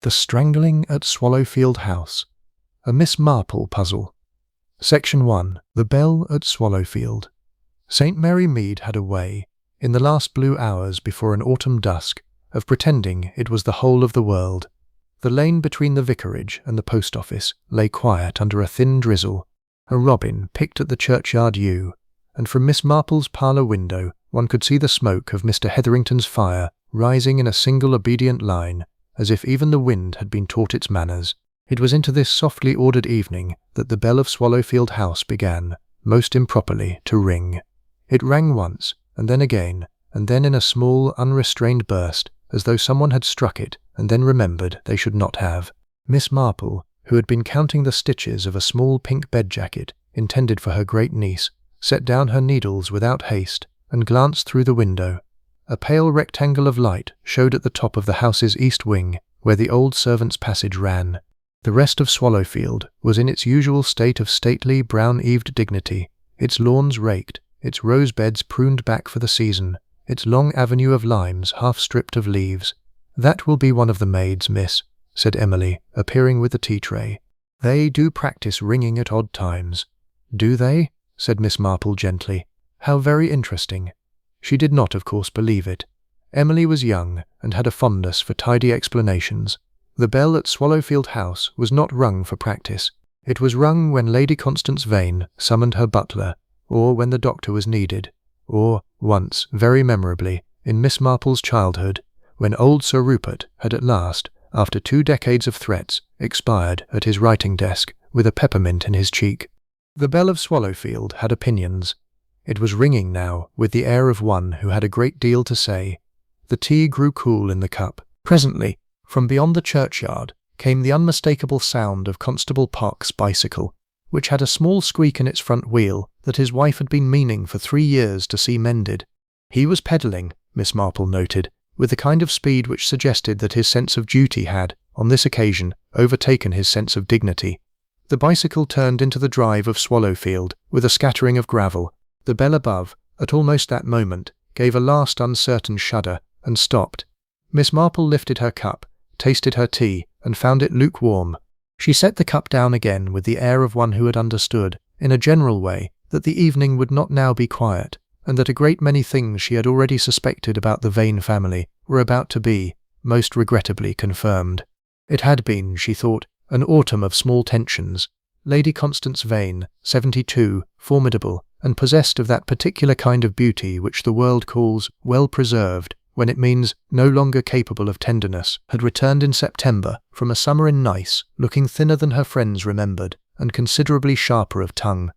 The Strangling at Swallowfield House, a Miss Marple puzzle. Section 1. The Bell at Swallowfield. St. Mary Mead had a way, in the last blue hours before an autumn dusk, of pretending it was the whole of the world. The lane between the vicarage and the post office lay quiet under a thin drizzle. A robin picked at the churchyard yew, and from Miss Marple's parlour window one could see the smoke of Mr. Hetherington's fire rising in a single obedient line, as if even the wind had been taught its manners. It was into this softly ordered evening that the bell of Swallowfield House began, most improperly, to ring. It rang once, and then again, and then in a small, unrestrained burst, as though someone had struck it, and then remembered they should not have. Miss Marple, who had been counting the stitches of a small pink bed jacket intended for her great niece, set down her needles without haste, and glanced through the window. A pale rectangle of light showed at the top of the house's east wing, where the old servants' passage ran. The rest of Swallowfield was in its usual state of stately, brown-eaved dignity, its lawns raked, its rose beds pruned back for the season, its long avenue of limes half stripped of leaves. "That will be one of the maids, miss," said Emily, appearing with the tea-tray. "They do practice ringing at odd times." "Do they?" said Miss Marple gently. "How very interesting." She did not, of course, believe it. Emily was young and had a fondness for tidy explanations. The bell at Swallowfield House was not rung for practice. It was rung when Lady Constance Vane summoned her butler, or when the doctor was needed, or, once, very memorably, in Miss Marple's childhood, when old Sir Rupert had at last, after 2 decades of threats, expired at his writing desk with a peppermint in his cheek. The bell of Swallowfield had opinions. It was ringing now with the air of one who had a great deal to say. The tea grew cool in the cup. Presently, from beyond the churchyard, came the unmistakable sound of Constable Park's bicycle, which had a small squeak in its front wheel that his wife had been meaning for 3 years to see mended. He was pedalling, Miss Marple noted, with the kind of speed which suggested that his sense of duty had, on this occasion, overtaken his sense of dignity. The bicycle turned into the drive of Swallowfield with a scattering of gravel. The bell above, at almost that moment, gave a last uncertain shudder, and stopped. Miss Marple lifted her cup, tasted her tea, and found it lukewarm. She set the cup down again with the air of one who had understood, in a general way, that the evening would not now be quiet, and that a great many things she had already suspected about the Vane family were about to be, most regrettably, confirmed. It had been, she thought, an autumn of small tensions. Lady Constance Vane, 72, formidable, and possessed of that particular kind of beauty which the world calls well-preserved, when it means no longer capable of tenderness, had returned in September from a summer in Nice, looking thinner than her friends remembered, and considerably sharper of tongue.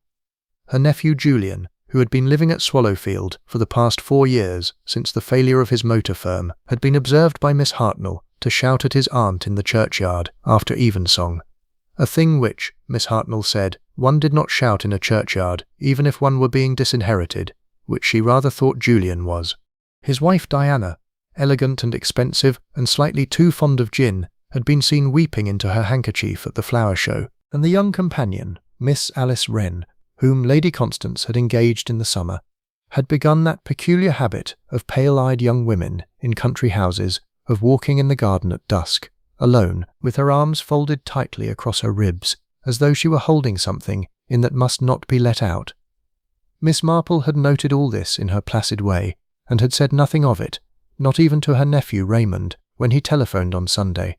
Her nephew Julian, who had been living at Swallowfield for the past 4 years since the failure of his motor firm, had been observed by Miss Hartnell to shout at his aunt in the churchyard after evensong. A thing which, Miss Hartnell said, one did not shout in a churchyard, even if one were being disinherited, which she rather thought Julian was. His wife Diana, elegant and expensive and slightly too fond of gin, had been seen weeping into her handkerchief at the flower show, and the young companion, Miss Alice Wren, whom Lady Constance had engaged in the summer, had begun that peculiar habit of pale-eyed young women in country houses of walking in the garden at dusk, alone, with her arms folded tightly across her ribs, as though she were holding something in that must not be let out. Miss Marple had noted all this in her placid way, and had said nothing of it, not even to her nephew Raymond, when he telephoned on Sunday.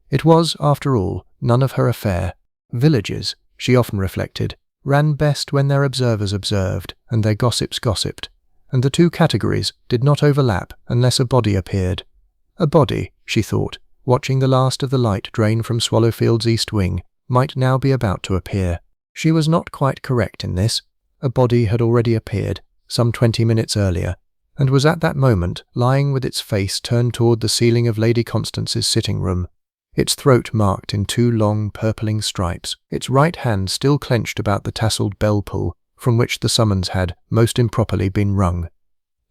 It was, after all, none of her affair. Villages, she often reflected, ran best when their observers observed and their gossips gossiped, and the two categories did not overlap unless a body appeared. A body, she thought, watching the last of the light drain from Swallowfield's east wing, might now be about to appear. She was not quite correct in this. A body had already appeared, some 20 minutes earlier, and was at that moment lying with its face turned toward the ceiling of Lady Constance's sitting room, its throat marked in 2 long purpling stripes, its right hand still clenched about the tasselled bell-pull from which the summons had, most improperly, been rung.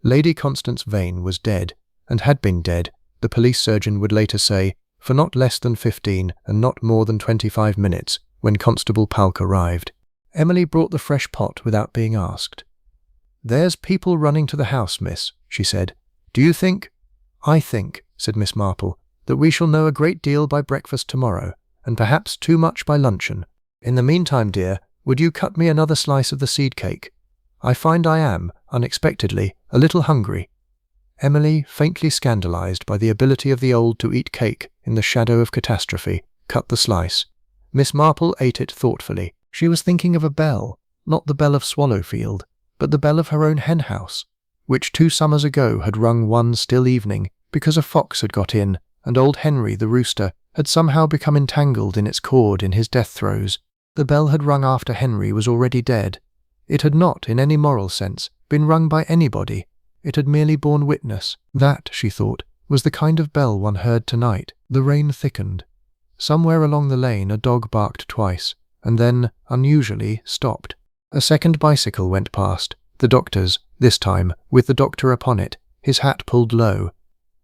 Lady Constance Vane was dead, and had been dead, the police surgeon would later say, for not less than 15 and not more than 25 minutes, when Constable Palk arrived. Emily brought the fresh pot without being asked. "There's people running to the house, miss," she said. "Do you think—" "I think," said Miss Marple, that we shall know a great deal by breakfast tomorrow, and perhaps too much by luncheon. In the meantime, dear, would you cut me another slice of the seed cake? I find I am, unexpectedly, a little hungry." Emily, faintly scandalized by the ability of the old to eat cake in the shadow of catastrophe, cut the slice. Miss Marple ate it thoughtfully. She was thinking of a bell, not the bell of Swallowfield, but the bell of her own hen-house, which 2 summers ago had rung one still evening because a fox had got in, and old Henry, the rooster, had somehow become entangled in its cord in his death throes. The bell had rung after Henry was already dead. It had not, in any moral sense, been rung by anybody. It had merely borne witness. That, she thought, was the kind of bell one heard tonight. The rain thickened. Somewhere along the lane a dog barked twice, and then, unusually, stopped. A second bicycle went past, the doctor's, this time, with the doctor upon it, his hat pulled low.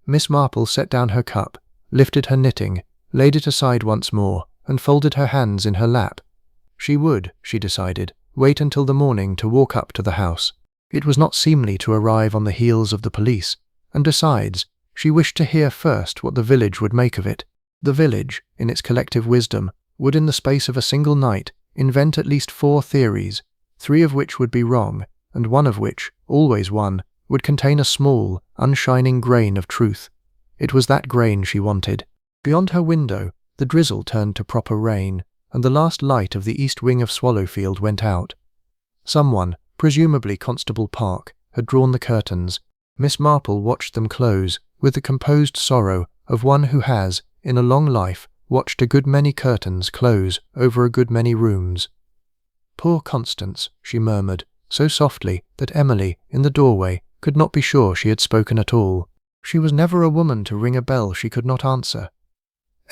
Miss Marple set down her cup, lifted her knitting, laid it aside once more, and folded her hands in her lap. She would, she decided, wait until the morning to walk up to the house. It was not seemly to arrive on the heels of the police, and besides, she wished to hear first what the village would make of it. The village, in its collective wisdom, would in the space of a single night invent at least 4 theories, 3 of which would be wrong, and one of which, always one, would contain a small, unshining grain of truth. It was that grain she wanted. Beyond her window, the drizzle turned to proper rain, and the last light of the east wing of Swallowfield went out. Someone, presumably Constable Park, had drawn the curtains. Miss Marple watched them close, with the composed sorrow of one who has, in a long life, watched a good many curtains close over a good many rooms. "Poor Constance," she murmured, so softly that Emily, in the doorway, could not be sure she had spoken at all. She was never a woman to ring a bell she could not answer.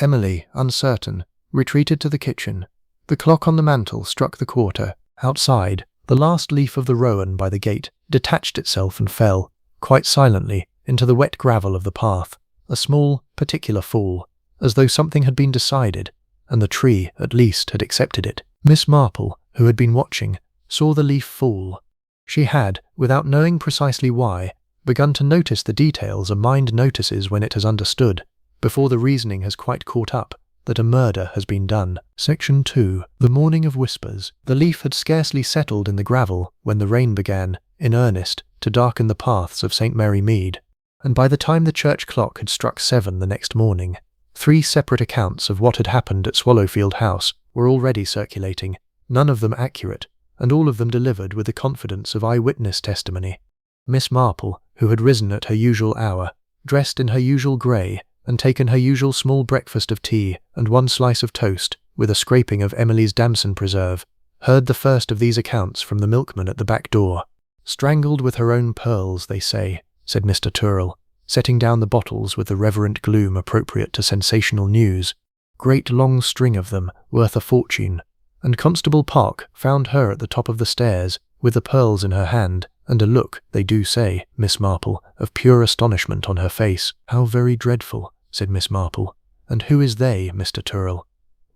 Emily, uncertain, retreated to the kitchen. The clock on the mantel struck the quarter. Outside, the last leaf of the rowan by the gate detached itself and fell, quite silently, into the wet gravel of the path, a small, particular fall, as though something had been decided, and the tree, at least, had accepted it. Miss Marple, who had been watching, saw the leaf fall. She had, without knowing precisely why, begun to notice the details a mind notices when it has understood, before the reasoning has quite caught up, that a murder has been done. Section 2. The Morning of Whispers. The leaf had scarcely settled in the gravel when the rain began, in earnest, to darken the paths of St. Mary Mead, and by the time the church clock had struck 7 the next morning, 3 separate accounts of what had happened at Swallowfield House were already circulating, none of them accurate, and all of them delivered with the confidence of eyewitness testimony. Miss Marple, who had risen at her usual hour, dressed in her usual grey, and taken her usual small breakfast of tea and 1 slice of toast, with a scraping of Emily's damson preserve, heard the first of these accounts from the milkman at the back door. "Strangled with her own pearls, they say," said Mr. Tyrrell, setting down the bottles with the reverent gloom appropriate to sensational news. "Great long string of them, worth a fortune. And Constable Park found her at the top of the stairs, with the pearls in her hand, and a look, they do say, Miss Marple, of pure astonishment on her face." "How very dreadful," said Miss Marple. "And who is they, Mr. Tyrrell?"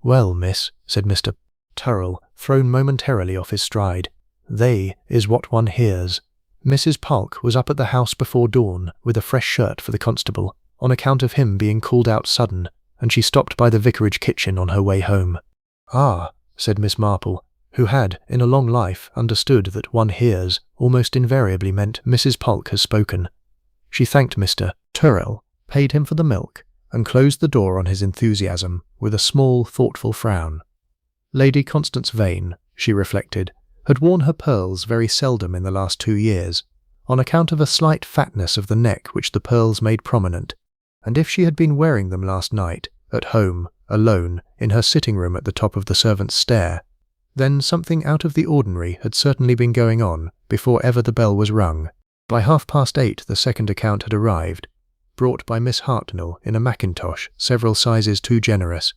"Well, miss," said Mr. Tyrrell, thrown momentarily off his stride, "they is what one hears. Mrs. Polk was up at the house before dawn with a fresh shirt for the constable, on account of him being called out sudden, and she stopped by the vicarage kitchen on her way home." "Ah," said Miss Marple, who had, in a long life, understood that "one hears" almost invariably meant "Mrs. Polk has spoken." She thanked Mr. Tyrrell, paid him for the milk, and closed the door on his enthusiasm with a small, thoughtful frown. Lady Constance Vane, she reflected, had worn her pearls very seldom in the last 2 years, on account of a slight fatness of the neck which the pearls made prominent, and if she had been wearing them last night, at home, alone, in her sitting-room at the top of the servants' stair, then something out of the ordinary had certainly been going on before ever the bell was rung. By 8:30 the second account had arrived, brought by Miss Hartnell in a mackintosh several sizes too generous.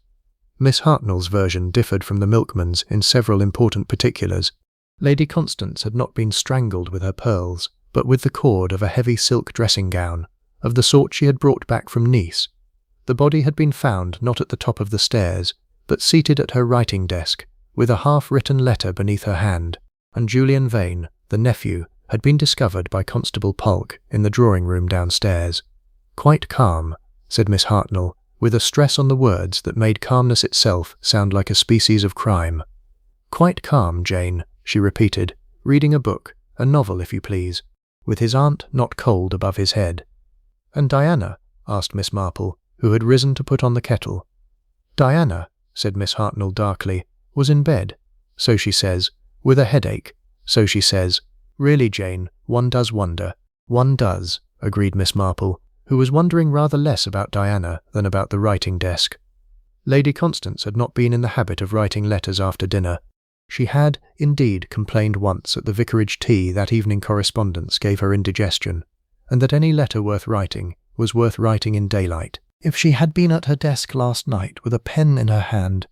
Miss Hartnell's version differed from the milkman's in several important particulars. Lady Constance had not been strangled with her pearls, but with the cord of a heavy silk dressing-gown, of the sort she had brought back from Nice. The body had been found not at the top of the stairs, but seated at her writing-desk, with a half-written letter beneath her hand, and Julian Vane, the nephew, had been discovered by Constable Polk in the drawing-room downstairs. "Quite calm," said Miss Hartnell, with a stress on the words that made calmness itself sound like a species of crime. "Quite calm, Jane," she repeated, reading a book, a novel if you please, with his aunt not cold above his head. "And Diana?" asked Miss Marple, who had risen to put on the kettle. "Diana," said Miss Hartnell darkly, "was in bed, so she says, with a headache, so she says. Really, Jane, one does wonder." "One does," agreed Miss Marple, who was wondering rather less about Diana than about the writing desk. Lady Constance had not been in the habit of writing letters after dinner. She had, indeed, complained once at the vicarage tea that evening correspondence gave her indigestion, and that any letter worth writing was worth writing in daylight. If she had been at her desk last night with a pen in her hand,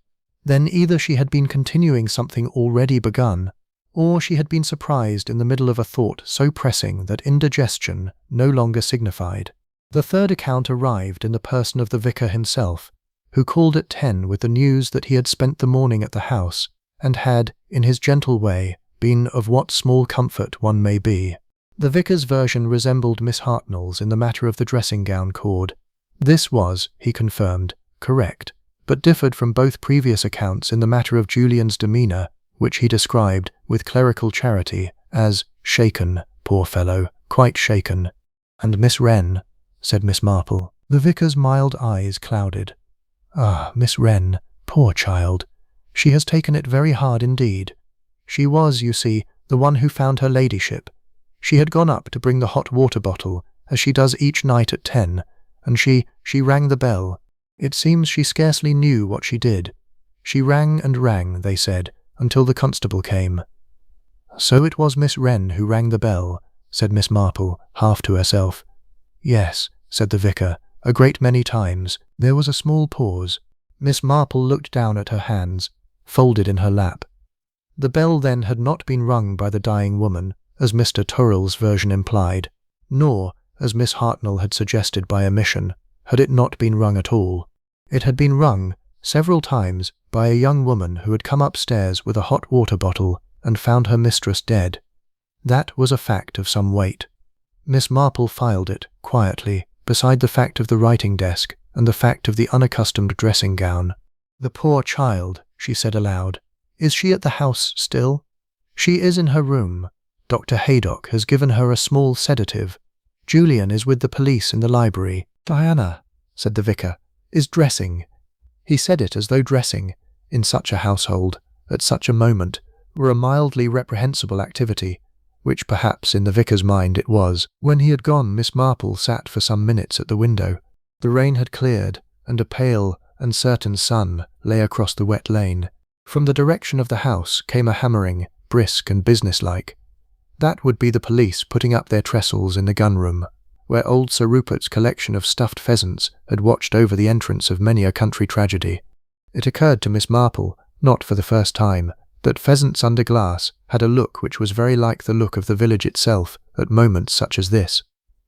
then either she had been continuing something already begun, or she had been surprised in the middle of a thought so pressing that indigestion no longer signified. The third account arrived in the person of the vicar himself, who called at 10 with the news that he had spent the morning at the house, and had, in his gentle way, been of what small comfort one may be. The vicar's version resembled Miss Hartnell's in the matter of the dressing-gown cord. This was, he confirmed, correct, but differed from both previous accounts in the matter of Julian's demeanour, which he described, with clerical charity, as shaken, poor fellow, quite shaken. "And Miss Wren," said Miss Marple. The vicar's mild eyes clouded. "Ah, Miss Wren, poor child. She has taken it very hard indeed. She was, you see, the one who found her ladyship. She had gone up to bring the hot water bottle, as she does each night at 10, and she rang the bell. It seems she scarcely knew what she did. She rang and rang, they said, until the constable came." "So it was Miss Wren who rang the bell," said Miss Marple, half to herself. "Yes," said the vicar, "a great many times." There was a small pause. Miss Marple looked down at her hands, folded in her lap. The bell then had not been rung by the dying woman, as Mr. Turrell's version implied, nor, as Miss Hartnell had suggested by omission, had it not been rung at all. It had been rung, several times, by a young woman who had come upstairs with a hot water bottle and found her mistress dead. That was a fact of some weight. Miss Marple filed it, quietly, beside the fact of the writing desk and the fact of the unaccustomed dressing gown. "The poor child," she said aloud. "Is she at the house still?" "She is in her room. Dr. Haydock has given her a small sedative. Julian is with the police in the library." "Diana," said the vicar, "is dressing." He said it as though dressing, in such a household, at such a moment, were a mildly reprehensible activity, which perhaps in the vicar's mind it was. When he had gone, Miss Marple sat for some minutes at the window. The rain had cleared, and a pale, uncertain sun lay across the wet lane. From the direction of the house came a hammering, brisk and businesslike. That would be the police putting up their trestles in the gun-room, where old Sir Rupert's collection of stuffed pheasants had watched over the entrance of many a country tragedy. It occurred to Miss Marple, not for the first time, that pheasants under glass had a look which was very like the look of the village itself at moments such as this.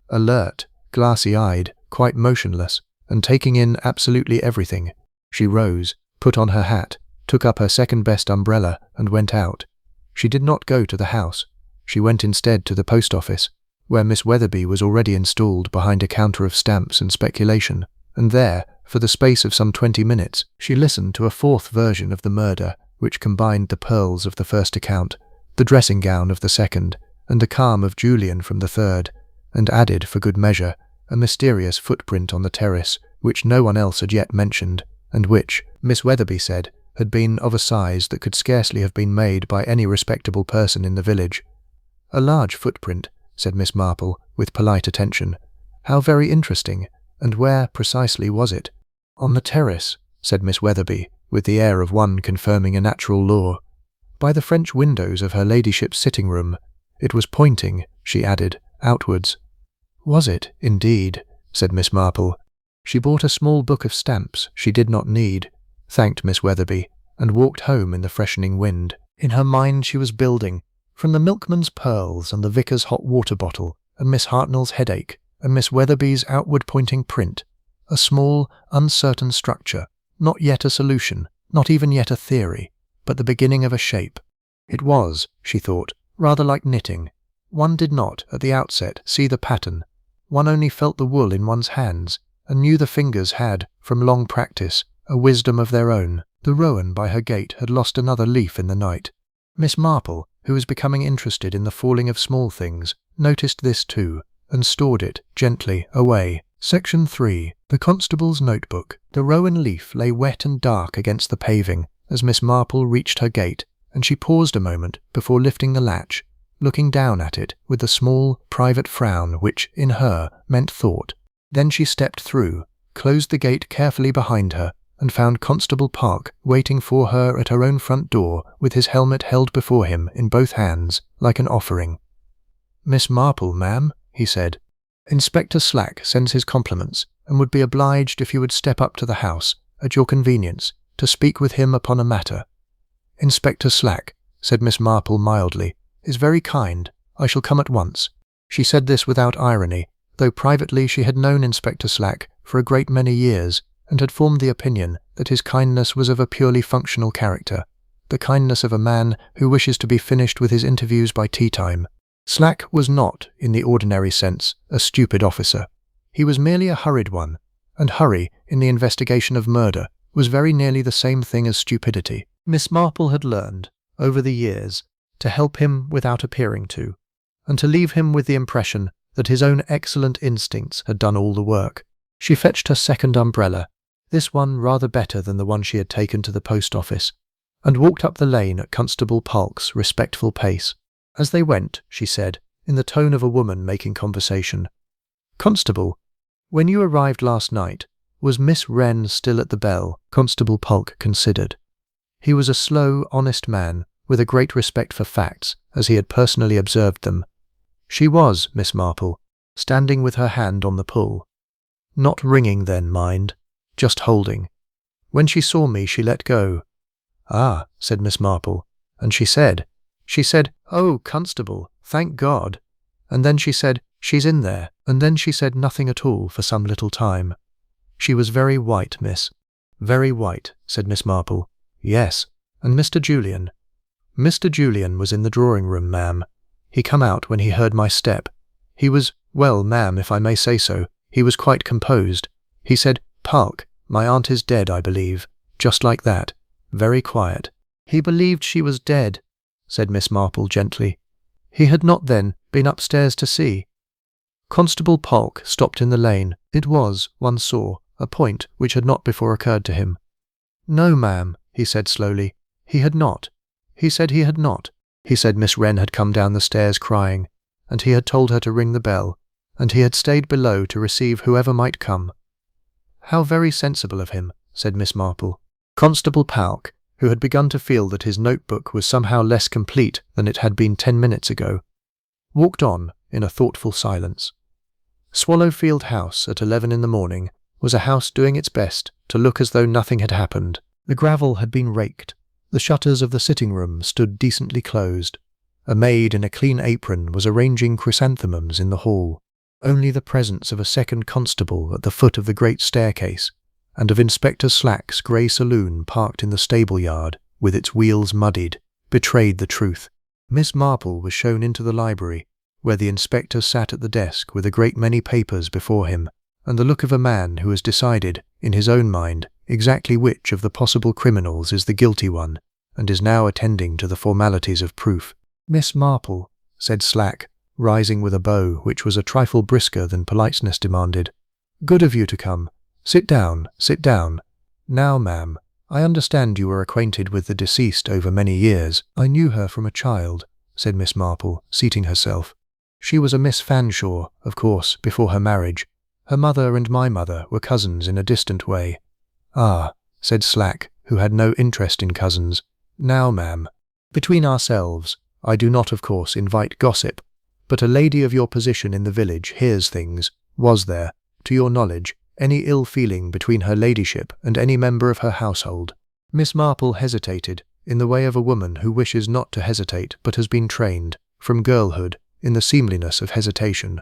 Alert, glassy-eyed, quite motionless, and taking in absolutely everything, she rose, put on her hat, took up her second-best umbrella, and went out. She did not go to the house. She went instead to the post office, where Miss Weatherby was already installed behind a counter of stamps and speculation, and there, for the space of some 20 minutes, she listened to a fourth version of the murder, which combined the pearls of the first account, the dressing-gown of the second, and the calm of Julian from the third, and added, for good measure, a mysterious footprint on the terrace, which no one else had yet mentioned, and which, Miss Weatherby said, had been of a size that could scarcely have been made by any respectable person in the village. "A large footprint," said Miss Marple, with polite attention. "How very interesting, and where, precisely, was it?" "On the terrace," said Miss Weatherby, with the air of one confirming a natural law. "By the French windows of her ladyship's sitting-room. It was pointing," she added, "outwards." "Was it, indeed?" said Miss Marple. She bought a small book of stamps she did not need, thanked Miss Weatherby, and walked home in the freshening wind. In her mind she was building, from the milkman's pearls and the vicar's hot water bottle, and Miss Hartnell's headache, and Miss Weatherby's outward-pointing print, a small, uncertain structure, not yet a solution, not even yet a theory, but the beginning of a shape. It was, she thought, rather like knitting. One did not, at the outset, see the pattern. One only felt the wool in one's hands, and knew the fingers had, from long practice, a wisdom of their own. The rowan by her gate had lost another leaf in the night. Miss Marple, who was becoming interested in the falling of small things, noticed this too, and stored it, gently, away. Section 3. The Constable's Notebook. The rowan leaf lay wet and dark against the paving as Miss Marple reached her gate, and she paused a moment before lifting the latch, looking down at it with the small, private frown which, in her, meant thought. Then she stepped through, closed the gate carefully behind her, and found Constable Park waiting for her at her own front door with his helmet held before him in both hands, like an offering. "Miss Marple, ma'am," he said. "Inspector Slack sends his compliments, and would be obliged if you would step up to the house, at your convenience, to speak with him upon a matter." "Inspector Slack," said Miss Marple mildly, "is very kind. I shall come at once." She said this without irony, though privately she had known Inspector Slack for a great many years, and had formed the opinion that his kindness was of a purely functional character, the kindness of a man who wishes to be finished with his interviews by tea-time. Slack was not, in the ordinary sense, a stupid officer. He was merely a hurried one, and hurry, in the investigation of murder, was very nearly the same thing as stupidity. Miss Marple had learned, over the years, to help him without appearing to, and to leave him with the impression that his own excellent instincts had done all the work. She fetched her second umbrella, this one rather better than the one she had taken to the post office, and walked up the lane at Constable Polk's respectful pace. As they went, she said, in the tone of a woman making conversation, "Constable, when you arrived last night, was Miss Wren still at the Bell?" Constable Polk considered. He was a slow, honest man, with a great respect for facts, as he had personally observed them. "She was, Miss Marple, standing with her hand on the pull. Not ringing then, mind, just holding. When she saw me, she let go." "Ah," said Miss Marple, "and she said, 'Oh, Constable, thank God.' And then she said, 'She's in there.' And then she said nothing at all for some little time. She was very white, miss." "Very white," said Miss Marple. "Yes. And Mr. Julian?" "Mr. Julian was in the drawing-room, ma'am. He come out when he heard my step. He was, well, ma'am, if I may say so, he was quite composed. He said, 'Park, my aunt is dead, I believe,' just like that, very quiet." "He believed she was dead," said Miss Marple gently. "He had not, then, been upstairs to see?" Constable Polk stopped in the lane. It was, one saw, a point which had not before occurred to him. "No, ma'am," he said slowly. "He had not. He said he had not. He said Miss Wren had come down the stairs crying, and he had told her to ring the bell, and he had stayed below to receive whoever might come." "How very sensible of him," said Miss Marple. Constable Polk, who had begun to feel that his notebook was somehow less complete than it had been 10 minutes ago, walked on in a thoughtful silence. Swallowfield House at 11 in the morning was a house doing its best to look as though nothing had happened. The gravel had been raked. The shutters of the sitting-room stood decently closed. A maid in a clean apron was arranging chrysanthemums in the hall. Only the presence of a second constable at the foot of the great staircase, and of Inspector Slack's grey saloon parked in the stable-yard, with its wheels muddied, betrayed the truth. Miss Marple was shown into the library, where the inspector sat at the desk with a great many papers before him, and the look of a man who has decided, in his own mind, exactly which of the possible criminals is the guilty one, and is now attending to the formalities of proof. "Miss Marple," said Slack, rising with a bow which was a trifle brisker than politeness demanded. "Good of you to come. Sit down, sit down. Now, ma'am, I understand you were acquainted with the deceased over many years." "I knew her from a child," said Miss Marple, seating herself. "She was a Miss Fanshawe, of course, before her marriage. Her mother and my mother were cousins in a distant way." "Ah," said Slack, who had no interest in cousins. "Now, ma'am, between ourselves, I do not, of course, invite gossip, but a lady of your position in the village hears things. Was there, to your knowledge, any ill feeling between her ladyship and any member of her household?" Miss Marple hesitated, in the way of a woman who wishes not to hesitate but has been trained, from girlhood, in the seemliness of hesitation.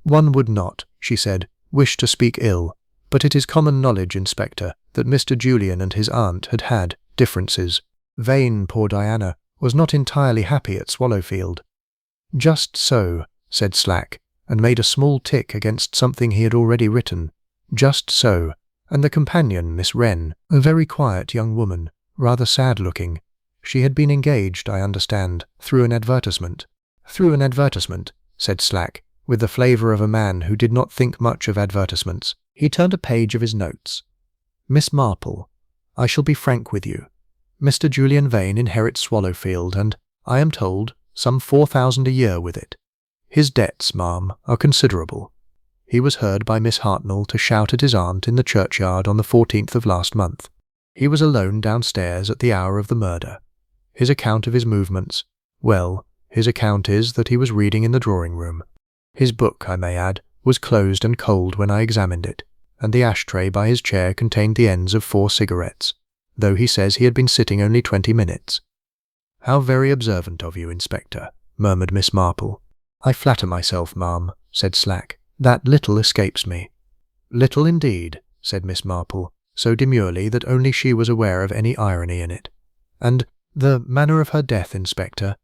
"One would not," she said, "wish to speak ill, but it is common knowledge, Inspector, that Mr. Julian and his aunt had had differences. Vain, poor Diana, was not entirely happy at Swallowfield." "Just so," said Slack, and made a small tick against something he had already written. Just so, and the companion, Miss Wren, a very quiet young woman, rather sad-looking. She had been engaged, I understand, through an advertisement. Through an advertisement, said Slack, with the flavour of a man who did not think much of advertisements. He turned a page of his notes. Miss Marple, I shall be frank with you. Mr. Julian Vane inherits Swallowfield, and, I am told, some 4,000 a year with it. His debts, ma'am, are considerable. He was heard by Miss Hartnell to shout at his aunt in the churchyard on the 14th of last month. He was alone downstairs at the hour of the murder. His account of his movements, well, his account is that he was reading in the drawing-room. His book, I may add, was closed and cold when I examined it, and the ashtray by his chair contained the ends of 4 cigarettes, though he says he had been sitting only 20 minutes. How very observant of you, Inspector, murmured Miss Marple. I flatter myself, ma'am, said Slack. That little escapes me. Little indeed, said Miss Marple, so demurely that only she was aware of any irony in it. And the manner of her death, Inspector?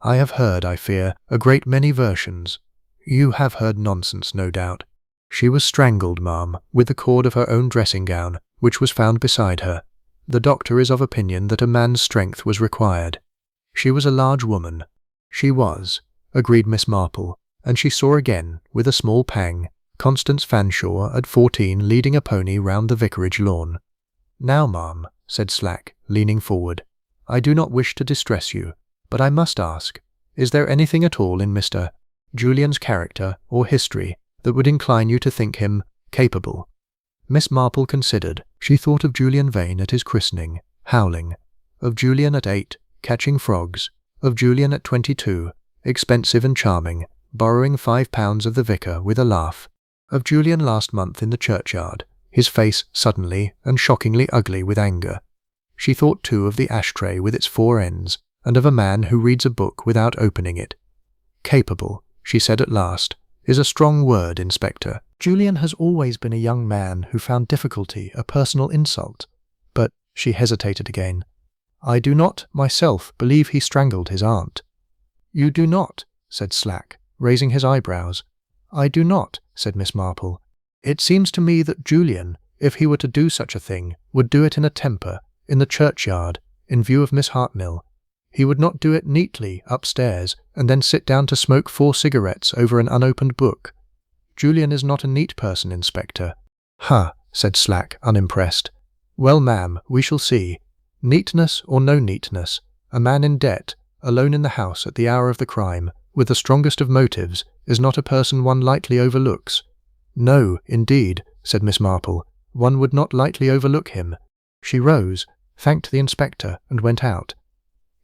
I have heard, I fear, a great many versions. You have heard nonsense, no doubt. She was strangled, ma'am, with the cord of her own dressing-gown, which was found beside her. The doctor is of opinion that a man's strength was required. She was a large woman. She was, agreed Miss Marple, and she saw again, with a small pang, Constance Fanshawe at 14 leading a pony round the vicarage lawn. Now, ma'am, said Slack, leaning forward, I do not wish to distress you, but I must ask, is there anything at all in Mr. Julian's character or history that would incline you to think him capable? Miss Marple considered. She thought of Julian Vane at his christening, howling, of Julian at 8, catching frogs, of Julian at 22, expensive and charming, borrowing £5 of the vicar with a laugh, of Julian last month in the churchyard, his face suddenly and shockingly ugly with anger. She thought too of the ashtray with its 4 ends, and of a man who reads a book without opening it. Capable, she said at last, is a strong word, Inspector. Julian has always been a young man who found difficulty a personal insult. But, she hesitated again, I do not, myself, believe he strangled his aunt. You do not, said Slack, raising his eyebrows. I do not, said Miss Marple. It seems to me that Julian, if he were to do such a thing, would do it in a temper, in the churchyard, in view of Miss Hartnell. He would not do it neatly, upstairs, and then sit down to smoke 4 cigarettes over an unopened book. Julian is not a neat person, Inspector. Ha, said Slack, unimpressed. Well, ma'am, we shall see. Neatness or no neatness, a man in debt, alone in the house at the hour of the crime, with the strongest of motives, is not a person one lightly overlooks. No, indeed, said Miss Marple, one would not lightly overlook him. She rose, thanked the inspector, and went out.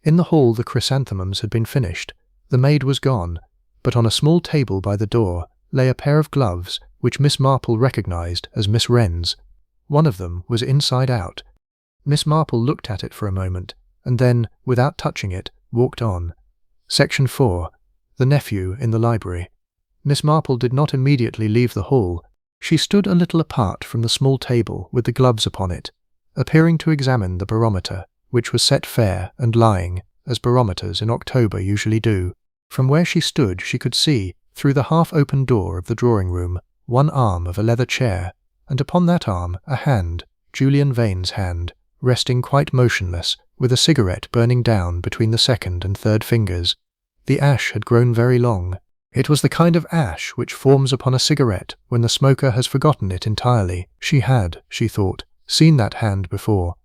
In the hall the chrysanthemums had been finished. The maid was gone, but on a small table by the door lay a pair of gloves which Miss Marple recognized as Miss Wren's. One of them was inside out. Miss Marple looked at it for a moment, and then, without touching it, walked on. Section 4. The nephew in the library. Miss Marple did not immediately leave the hall. She stood a little apart from the small table with the gloves upon it, appearing to examine the barometer, which was set fair and lying, as barometers in October usually do. From where she stood she could see, through the half-open door of the drawing-room, one arm of a leather chair, and upon that arm a hand, Julian Vane's hand, resting quite motionless, with a cigarette burning down between the second and third fingers. The ash had grown very long. It was the kind of ash which forms upon a cigarette when the smoker has forgotten it entirely. She had, she thought, seen that hand before.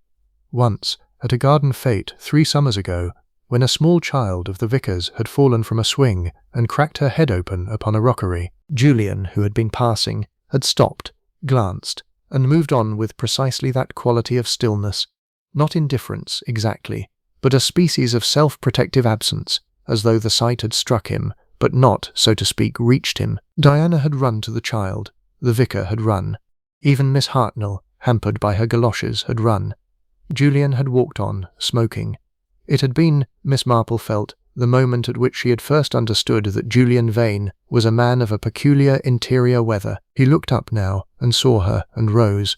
Once, at a garden fete 3 summers ago, when a small child of the vicar's had fallen from a swing and cracked her head open upon a rockery. Julian, who had been passing, had stopped, glanced, and moved on with precisely that quality of stillness, not indifference exactly, but a species of self-protective absence, as though the sight had struck him, but not, so to speak, reached him. Diana had run to the child. The vicar had run. Even Miss Hartnell, hampered by her galoshes, had run. Julian had walked on, smoking. It had been, Miss Marple felt, the moment at which she had first understood that Julian Vane was a man of a peculiar interior weather. He looked up now, and saw her, and rose.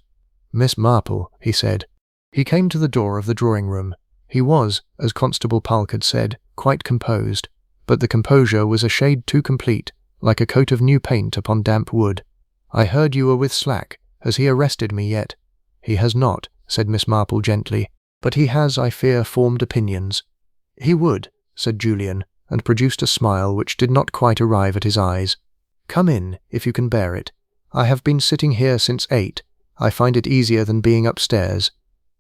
"Miss Marple," he said. He came to the door of the drawing-room. He was, as Constable Pulk had said, quite composed, but the composure was a shade too complete, like a coat of new paint upon damp wood. "I heard you were with Slack. Has he arrested me yet?" "He has not," said Miss Marple gently, "but he has, I fear, formed opinions." "He would," said Julian, and produced a smile which did not quite arrive at his eyes. "Come in, if you can bear it. I have been sitting here since 8. I find it easier than being upstairs."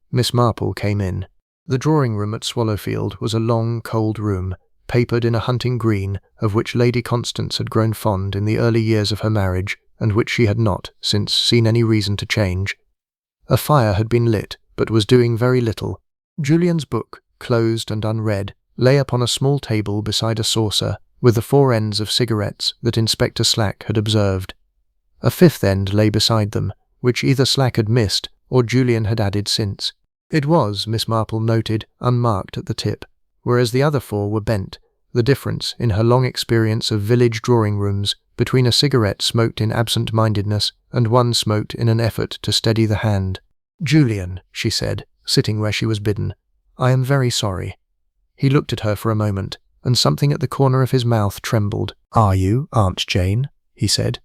Miss Marple came in. The drawing-room at Swallowfield was a long, cold room, papered in a hunting green, of which Lady Constance had grown fond in the early years of her marriage, and which she had not, since, seen any reason to change. A fire had been lit, but was doing very little. Julian's book, closed and unread, lay upon a small table beside a saucer, with the 4 ends of cigarettes that Inspector Slack had observed. A 5th end lay beside them, which either Slack had missed or Julian had added since. It was, Miss Marple noted, unmarked at the tip, whereas the other 4 were bent, the difference, in her long experience of village drawing-rooms, between a cigarette smoked in absent-mindedness and one smoked in an effort to steady the hand. "Julian," she said, sitting where she was bidden, "I am very sorry." He looked at her for a moment, and something at the corner of his mouth trembled. "Are you, Aunt Jane?" he said.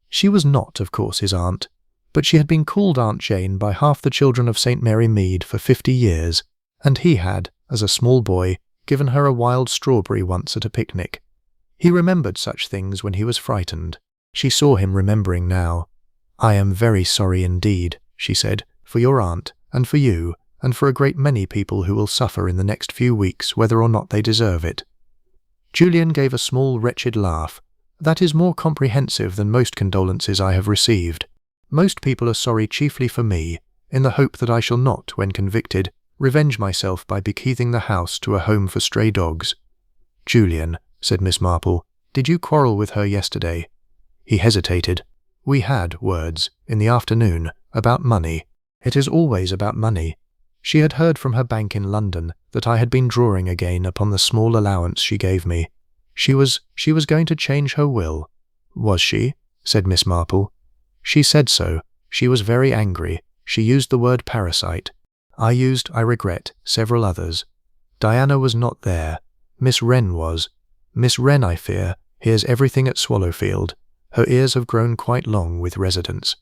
She was not, of course, his aunt, but she had been called Aunt Jane by half the children of St. Mary Mead for 50 years, and he had, as a small boy, given her a wild strawberry once at a picnic. He remembered such things when he was frightened. She saw him remembering now. "I am very sorry indeed," she said, "for your aunt, and for you, and for a great many people who will suffer in the next few weeks whether or not they deserve it." Julian gave a small wretched laugh. "That is more comprehensive than most condolences I have received. Most people are sorry chiefly for me, in the hope that I shall not, when convicted, revenge myself by bequeathing the house to a home for stray dogs." "Julian," said Miss Marple, "did you quarrel with her yesterday?" He hesitated. "We had words, in the afternoon, about money. It is always about money. She had heard from her bank in London that I had been drawing again upon the small allowance she gave me. She was going to change her will." "Was she?" said Miss Marple. "She said so. She was very angry. She used the word parasite. I used, I regret, several others. Diana was not there. Miss Wren was. Miss Wren, I fear, hears everything at Swallowfield. Her ears have grown quite long with residence.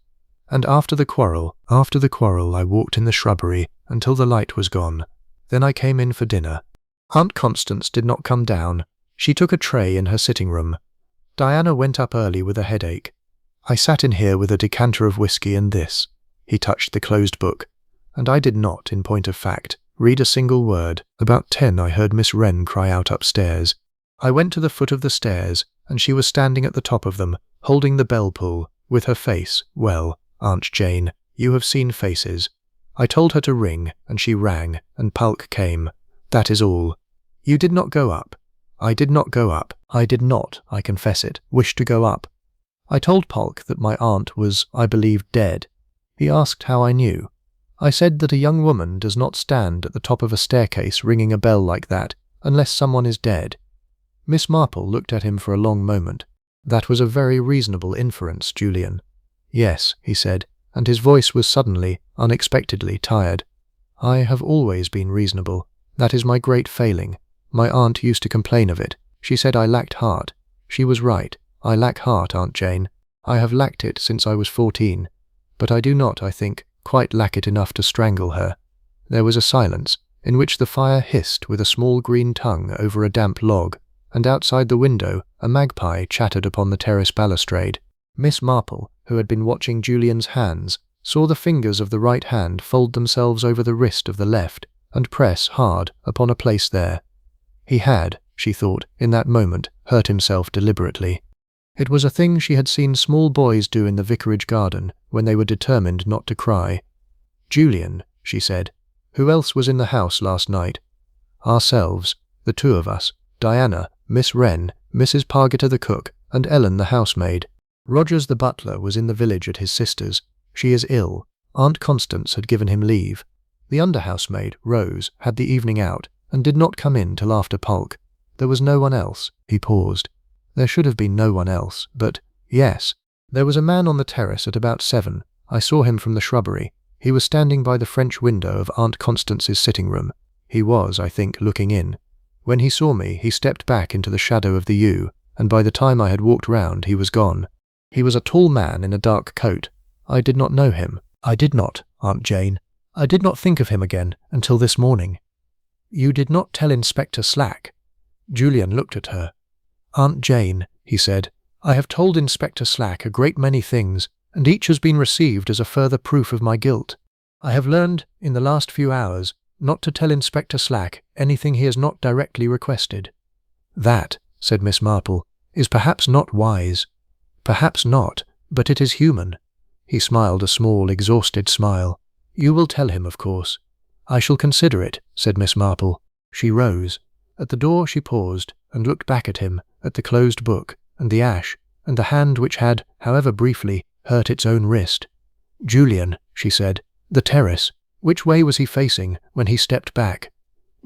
And after the quarrel, I walked in the shrubbery until the light was gone. Then I came in for dinner. Aunt Constance did not come down. She took a tray in her sitting-room. Diana went up early with a headache. I sat in here with a decanter of whiskey and this." He touched the closed book. "And I did not, in point of fact, read a single word. About 10 I heard Miss Wren cry out upstairs. I went to the foot of the stairs, and she was standing at the top of them, holding the bell-pull, with her face, well, Aunt Jane, you have seen faces. I told her to ring, and she rang, and Pulk came. That is all. You did not go up." "I did not go up. I did not, I confess it, wish to go up. I told Pulk that my aunt was, I believe, dead. He asked how I knew. I said that a young woman does not stand at the top of a staircase ringing a bell like that, unless someone is dead." Miss Marple looked at him for a long moment. "That was a very reasonable inference, Julian." "Yes," he said, and his voice was suddenly, unexpectedly tired. "I have always been reasonable. That is my great failing. My aunt used to complain of it. She said I lacked heart. She was right. I lack heart, Aunt Jane. I have lacked it since I was 14. But I do not, I think, quite lack it enough to strangle her." There was a silence, in which the fire hissed with a small green tongue over a damp log, and outside the window a magpie chattered upon the terrace balustrade. Miss Marple, who had been watching Julian's hands, saw the fingers of the right hand fold themselves over the wrist of the left and press hard upon a place there. He had, she thought, in that moment, hurt himself deliberately. It was a thing she had seen small boys do in the vicarage garden when they were determined not to cry. "Julian," she said, "who else was in the house last night?" "Ourselves, the 2 of us, Diana, Miss Wren, Mrs. Pargeter the cook, and Ellen the housemaid. Rogers the butler was in the village at his sister's. She is ill. Aunt Constance had given him leave. The under-housemaid, Rose, had the evening out, and did not come in till after Pulk. There was no one else." He paused. "There should have been no one else, but, yes, there was a man on the terrace at about 7. I saw him from the shrubbery. He was standing by the French window of Aunt Constance's sitting-room. He was, I think, looking in. When he saw me, he stepped back into the shadow of the yew, and by the time I had walked round, he was gone. He was a tall man in a dark coat. I did not know him. I did not, Aunt Jane. I did not think of him again until this morning. You did not tell Inspector Slack. Julian looked at her. Aunt Jane, he said, I have told Inspector Slack a great many things, and each has been received as a further proof of my guilt. I have learned, in the last few hours, not to tell Inspector Slack anything he has not directly requested. That, said Miss Marple, is perhaps not wise. Perhaps not, but it is human. He smiled a small, exhausted smile. You will tell him, of course. I shall consider it, said Miss Marple. She rose. At the door she paused, and looked back at him, at the closed book, and the ash, and the hand which had, however briefly, hurt its own wrist. Julian, she said, the terrace. Which way was he facing when he stepped back?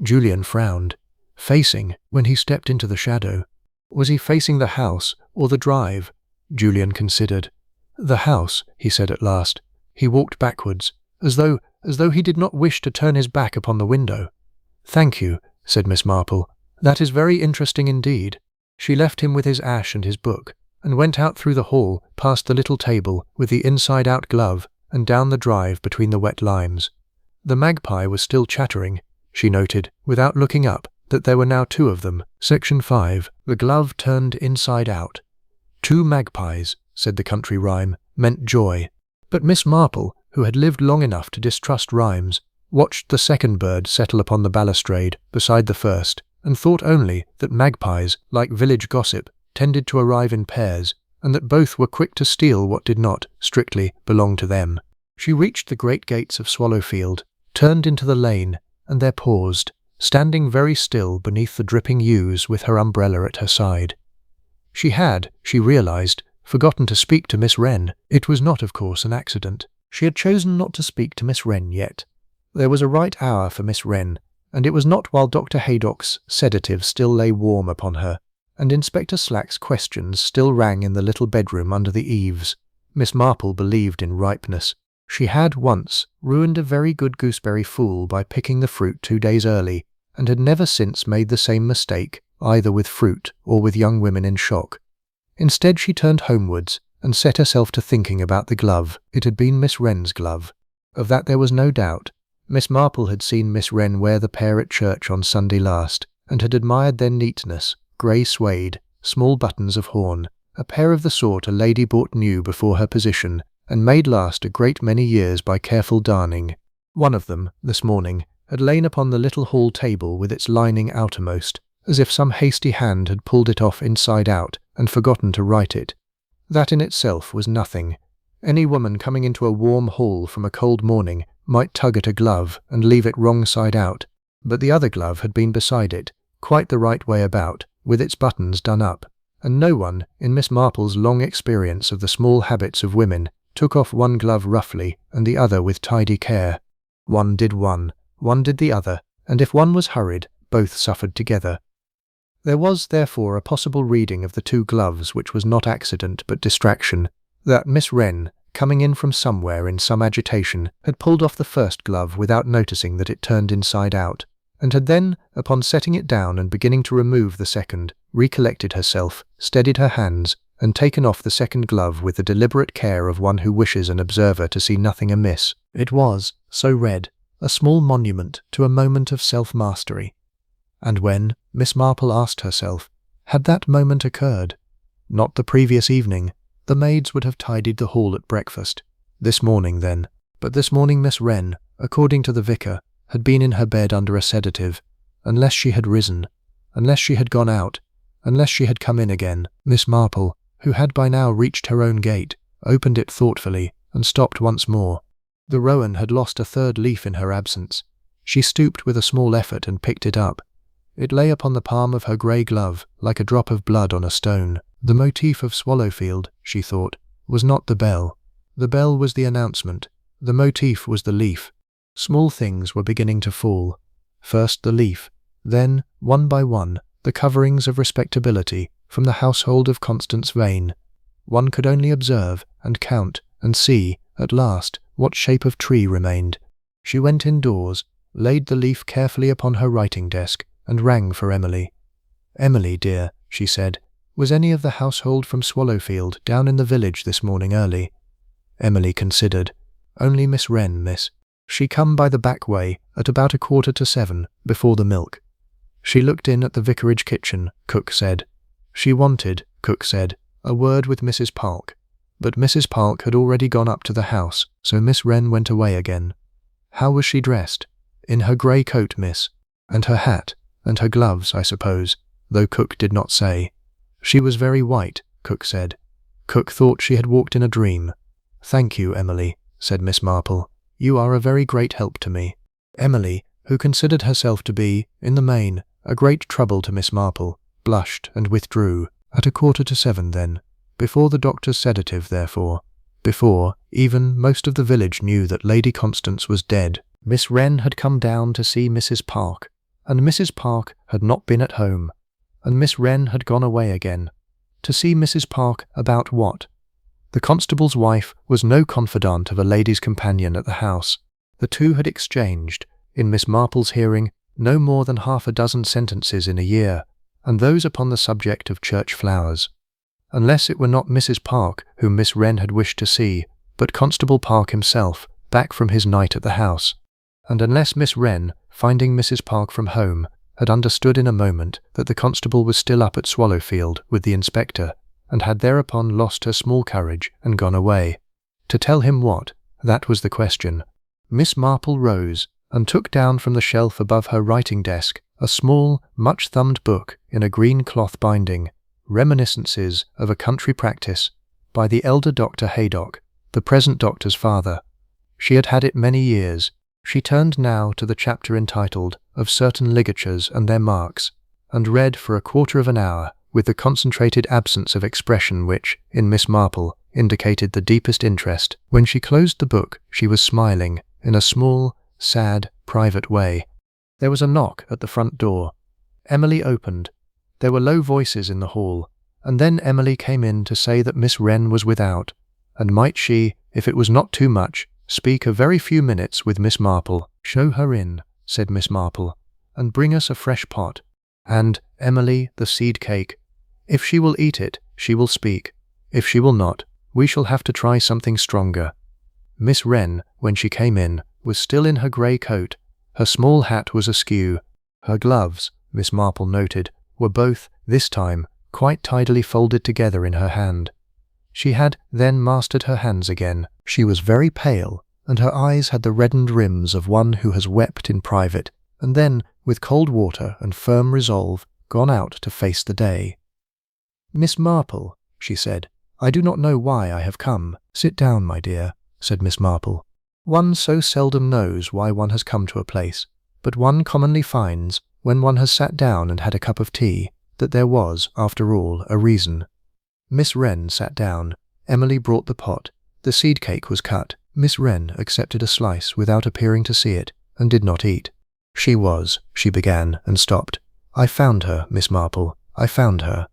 Julian frowned. Facing, when he stepped into the shadow. Was he facing the house or the drive? Julian considered. The house, he said at last. He walked backwards, as though he did not wish to turn his back upon the window. Thank you, said Miss Marple. That is very interesting indeed. She left him with his ash and his book, and went out through the hall, past the little table with the inside-out glove, and down the drive between the wet limes. The magpie was still chattering. She noted, without looking up, that there were now 2 of them. Section 5. The glove turned inside out. 2 magpies, said the country rhyme, meant joy. But Miss Marple, who had lived long enough to distrust rhymes, watched the second bird settle upon the balustrade beside the first, and thought only that magpies, like village gossip, tended to arrive in pairs, and that both were quick to steal what did not, strictly, belong to them. She reached the great gates of Swallowfield, turned into the lane, and there paused, standing very still beneath the dripping yews with her umbrella at her side. She had, she realized, forgotten to speak to Miss Wren. It was not, of course, an accident. She had chosen not to speak to Miss Wren yet. There was a right hour for Miss Wren, and it was not while Dr. Haydock's sedative still lay warm upon her, and Inspector Slack's questions still rang in the little bedroom under the eaves. Miss Marple believed in ripeness. She had once ruined a very good gooseberry fool by picking the fruit 2 days early, and had never since made the same mistake, either with fruit or with young women in shock. Instead she turned homewards, and set herself to thinking about the glove. It had been Miss Wren's glove. Of that there was no doubt. Miss Marple had seen Miss Wren wear the pair at church on Sunday last, and had admired their neatness, grey suede, small buttons of horn, a pair of the sort a lady bought new before her position, and made last a great many years by careful darning. One of them, this morning, had lain upon the little hall table with its lining outermost, as if some hasty hand had pulled it off inside out and forgotten to right it. That in itself was nothing. Any woman coming into a warm hall from a cold morning might tug at a glove and leave it wrong side out, but the other glove had been beside it, quite the right way about, with its buttons done up, and no one, in Miss Marple's long experience of the small habits of women, took off one glove roughly and the other with tidy care. One did the other, and if one was hurried, both suffered together. There was, therefore, a possible reading of the 2 gloves which was not accident but distraction, that Miss Wren, coming in from somewhere in some agitation, had pulled off the first glove without noticing that it turned inside out, and had then, upon setting it down and beginning to remove the second, recollected herself, steadied her hands, and taken off the second glove with the deliberate care of one who wishes an observer to see nothing amiss. It was, so read, a small monument to a moment of self-mastery. And when, Miss Marple asked herself, had that moment occurred? Not the previous evening. The maids would have tidied the hall at breakfast. This morning, then. But this morning Miss Wren, according to the vicar, had been in her bed under a sedative, unless she had risen, unless she had gone out, unless she had come in again. Miss Marple, who had by now reached her own gate, opened it thoughtfully, and stopped once more. The rowan had lost a 3rd leaf in her absence. She stooped with a small effort and picked it up. It lay upon the palm of her grey glove, like a drop of blood on a stone. The motif of Swallowfield, she thought, was not the bell. The bell was the announcement. The motif was the leaf. Small things were beginning to fall. First the leaf, then, one by one, the coverings of respectability from the household of Constance Vane. One could only observe, and count, and see, at last, what shape of tree remained. She went indoors, laid the leaf carefully upon her writing desk, and rang for Emily. "Emily, dear," she said, "was any of the household from Swallowfield down in the village this morning early?" Emily considered. Only Miss Wren, miss. She come by the back way at about 6:45, before the milk. She looked in at the vicarage kitchen, cook said. She wanted, cook said, a word with Mrs. Park. But Mrs. Park had already gone up to the house, so Miss Wren went away again. How was she dressed? In her grey coat, miss. And her hat, and her gloves, I suppose, though cook did not say. She was very white, cook said. Cook thought she had walked in a dream. Thank you, Emily, said Miss Marple. You are a very great help to me. Emily, who considered herself to be, in the main, a great trouble to Miss Marple, blushed and withdrew, at 6:45 then, before the doctor's sedative therefore, before, even, most of the village knew that Lady Constance was dead. Miss Wren had come down to see Mrs. Park, and Mrs. Park had not been at home, and Miss Wren had gone away again. To see Mrs. Park about what? The constable's wife was no confidant of a lady's companion at the house. The two had exchanged, in Miss Marple's hearing, no more than 6 sentences in a year, and those upon the subject of church flowers. Unless it were not Mrs. Park whom Miss Wren had wished to see, but Constable Park himself, back from his night at the house, and unless Miss Wren, finding Mrs. Park from home, had understood in a moment that the constable was still up at Swallowfield with the inspector, and had thereupon lost her small courage and gone away. To tell him what? That was the question. Miss Marple rose, and took down from the shelf above her writing-desk a small, much-thumbed book in a green cloth binding, Reminiscences of a Country Practice, by the elder Dr. Haydock, the present doctor's father. She had had it many years. She turned now to the chapter entitled Of Certain Ligatures and Their Marks, and read for 1/4 hour with the concentrated absence of expression which, in Miss Marple, indicated the deepest interest. When she closed the book, she was smiling, in a small, sad, private way. There was a knock at the front door. Emily opened. There were low voices in the hall, and then Emily came in to say that Miss Wren was without, and might she, if it was not too much, speak a very few minutes with Miss Marple. Show her in, said Miss Marple, and bring us a fresh pot. And, Emily, the seed cake. If she will eat it, she will speak. If she will not, we shall have to try something stronger. Miss Wren, when she came in, was still in her grey coat. Her small hat was askew. Her gloves, Miss Marple noted, were both, this time, quite tidily folded together in her hand. She had then mastered her hands again. She was very pale, and her eyes had the reddened rims of one who has wept in private, and then, with cold water and firm resolve, gone out to face the day. Miss Marple, she said, I do not know why I have come. Sit down, my dear, said Miss Marple. One so seldom knows why one has come to a place, but one commonly finds, when one has sat down and had a cup of tea, that there was, after all, a reason. Miss Wren sat down. Emily brought the pot. The seed cake was cut. Miss Wren accepted a slice without appearing to see it, and did not eat. She began, and stopped. I found her, Miss Marple. I found her.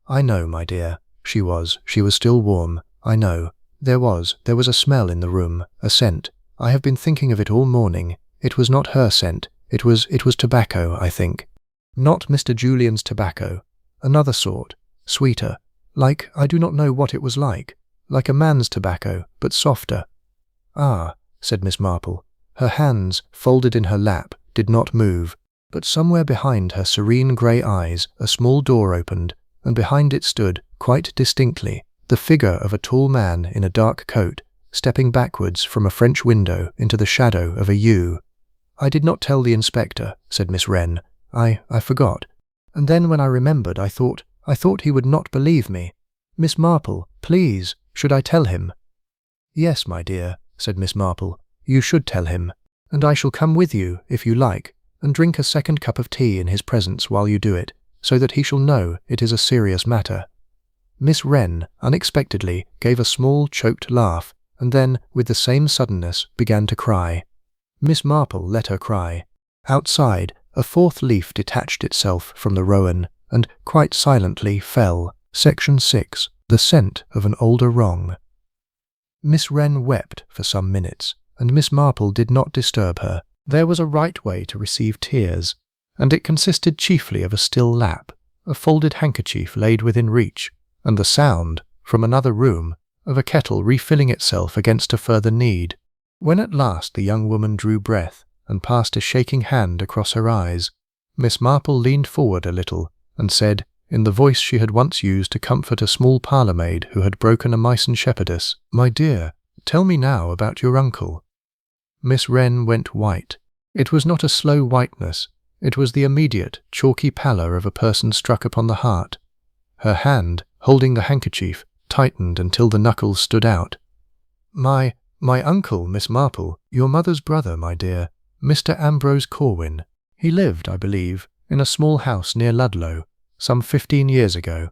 I know, my dear. She was still warm. I know. There was a smell in the room, a scent. I have been thinking of it all morning. It was not her scent. It was tobacco, I think. Not Mr. Julian's tobacco. Another sort. Sweeter. Like, I do not know what it was like a man's tobacco, but softer. Ah, said Miss Marple. Her hands, folded in her lap, did not move, but somewhere behind her serene grey eyes a small door opened, and behind it stood, quite distinctly, the figure of a tall man in a dark coat, stepping backwards from a French window into the shadow of a yew. I did not tell the inspector, said Miss Wren. I forgot. And then when I remembered, I thought he would not believe me. Miss Marple, please, should I tell him? Yes, my dear, said Miss Marple. You should tell him, and I shall come with you, if you like, and drink a second cup of tea in his presence while you do it, so that he shall know it is a serious matter. Miss Wren, unexpectedly, gave a small, choked laugh, and then, with the same suddenness, began to cry. Miss Marple let her cry. Outside, a fourth leaf detached itself from the rowan, and, quite silently, fell. Section 6. The Scent of an Older Wrong. Miss Wren wept for some minutes, and Miss Marple did not disturb her. There was a right way to receive tears, and it consisted chiefly of a still lap, a folded handkerchief laid within reach, and the sound, from another room, of a kettle refilling itself against a further need. When at last the young woman drew breath and passed a shaking hand across her eyes, Miss Marple leaned forward a little and said, in the voice she had once used to comfort a small parlour-maid who had broken a Meissen shepherdess, "My dear, tell me now about your uncle." Miss Wren went white. It was not a slow whiteness, it was the immediate, chalky pallor of a person struck upon the heart. Her hand, holding the handkerchief, tightened until the knuckles stood out. My uncle, Miss Marple, your mother's brother, my dear, Mr. Ambrose Corwin. He lived, I believe, in a small house near Ludlow, some 15 years ago.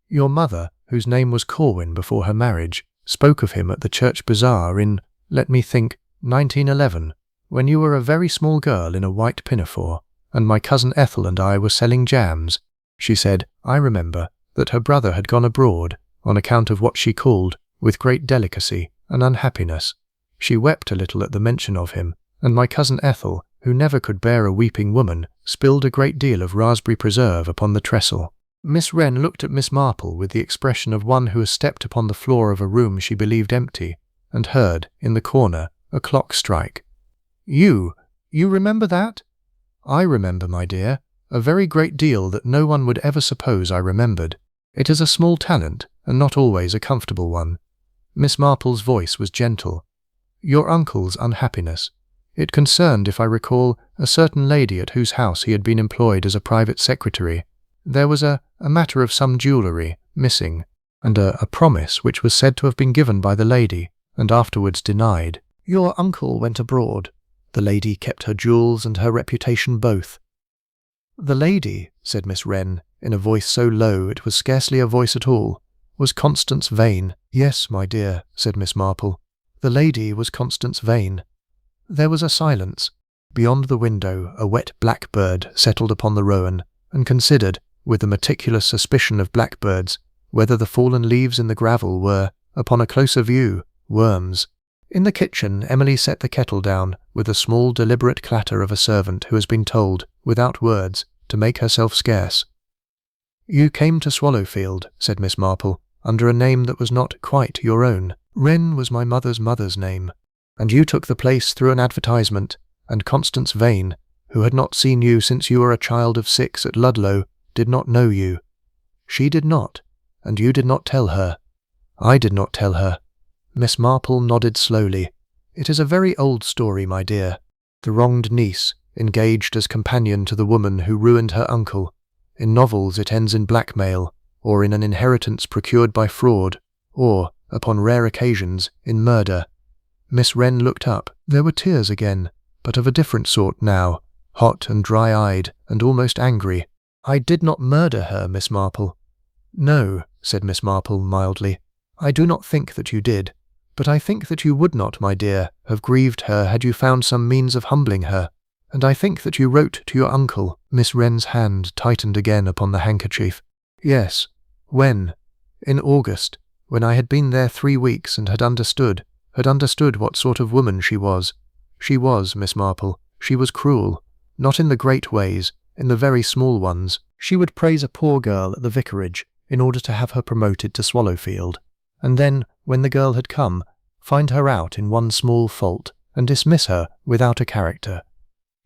Your mother, whose name was Corwin before her marriage, spoke of him at the church bazaar in, let me think, 1911, when you were a very small girl in a white pinafore, and my cousin Ethel and I were selling jams. She said, I remember, that her brother had gone abroad, on account of what she called, with great delicacy, an unhappiness. She wept a little at the mention of him, and my cousin Ethel, who never could bear a weeping woman, spilled a great deal of raspberry preserve upon the trestle. Miss Wren looked at Miss Marple with the expression of one who has stepped upon the floor of a room she believed empty, and heard, in the corner, a clock strike. You remember that? I remember, my dear, a very great deal that no one would ever suppose I remembered. It is a small talent, and not always a comfortable one. Miss Marple's voice was gentle. Your uncle's unhappiness. It concerned, if I recall, a certain lady at whose house he had been employed as a private secretary. There was a matter of some jewellery missing, and a promise which was said to have been given by the lady, and afterwards denied. Your uncle went abroad. The lady kept her jewels and her reputation both. The lady, said Miss Wren, in a voice so low it was scarcely a voice at all, was Constance Vane. Yes, my dear, said Miss Marple. The lady was Constance Vane. There was a silence. Beyond the window a wet blackbird settled upon the rowan, and considered, with the meticulous suspicion of blackbirds, whether the fallen leaves in the gravel were, upon a closer view, worms. In the kitchen Emily set the kettle down, with the small deliberate clatter of a servant who has been told, without words, to make herself scarce. You came to Swallowfield, said Miss Marple, under a name that was not quite your own. Wren was my mother's name, and you took the place through an advertisement, and Constance Vane, who had not seen you since you were a child of 6 at Ludlow, did not know you. She did not, and you did not tell her. I did not tell her. Miss Marple nodded slowly. It is a very old story, my dear. The wronged niece, engaged as companion to the woman who ruined her uncle. In novels it ends in blackmail, or in an inheritance procured by fraud, or, upon rare occasions, in murder. Miss Wren looked up. There were tears again, but of a different sort now, hot and dry-eyed and almost angry. I did not murder her, Miss Marple. No, said Miss Marple mildly. I do not think that you did. But I think that you would not, my dear, have grieved her had you found some means of humbling her, and I think that you wrote to your uncle. Miss Wren's hand tightened again upon the handkerchief. Yes. When? In August, when I had been there 3 weeks and had understood what sort of woman she was. She was, Miss Marple, she was cruel, not in the great ways, in the very small ones. She would praise a poor girl at the vicarage in order to have her promoted to Swallowfield, and then, when the girl had come, find her out in one small fault and dismiss her without a character.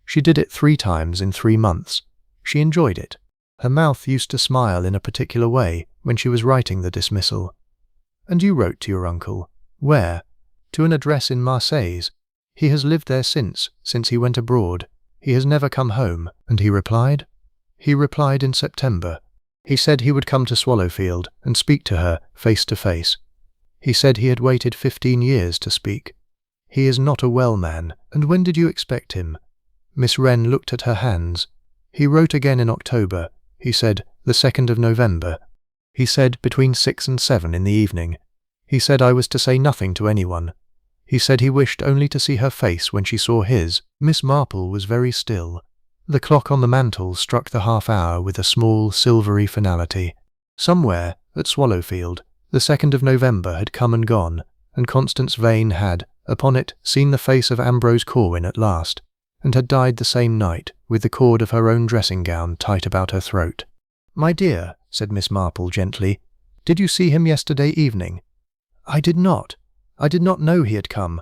She did it 3 times in 3 months. She enjoyed it. Her mouth used to smile in a particular way when she was writing the dismissal. And you wrote to your uncle. Where? To an address in Marseilles. He has lived there since he went abroad. He has never come home. And he replied? He replied in September. He said he would come to Swallowfield and speak to her face to face. He said he had waited 15 years to speak. He is not a well man. And when did you expect him? Miss Wren looked at her hands. He wrote again in October. He said, the 2nd of November. He said between 6 and 7 in the evening. He said I was to say nothing to anyone. He said he wished only to see her face when she saw his. Miss Marple was very still. The clock on the mantel struck the half-hour with a small, silvery finality. Somewhere, at Swallowfield, the 2nd of November had come and gone, and Constance Vane had, upon it, seen the face of Ambrose Corwin at last, and had died the same night, with the cord of her own dressing-gown tight about her throat. My dear, said Miss Marple gently, did you see him yesterday evening? I did not. I did not know he had come.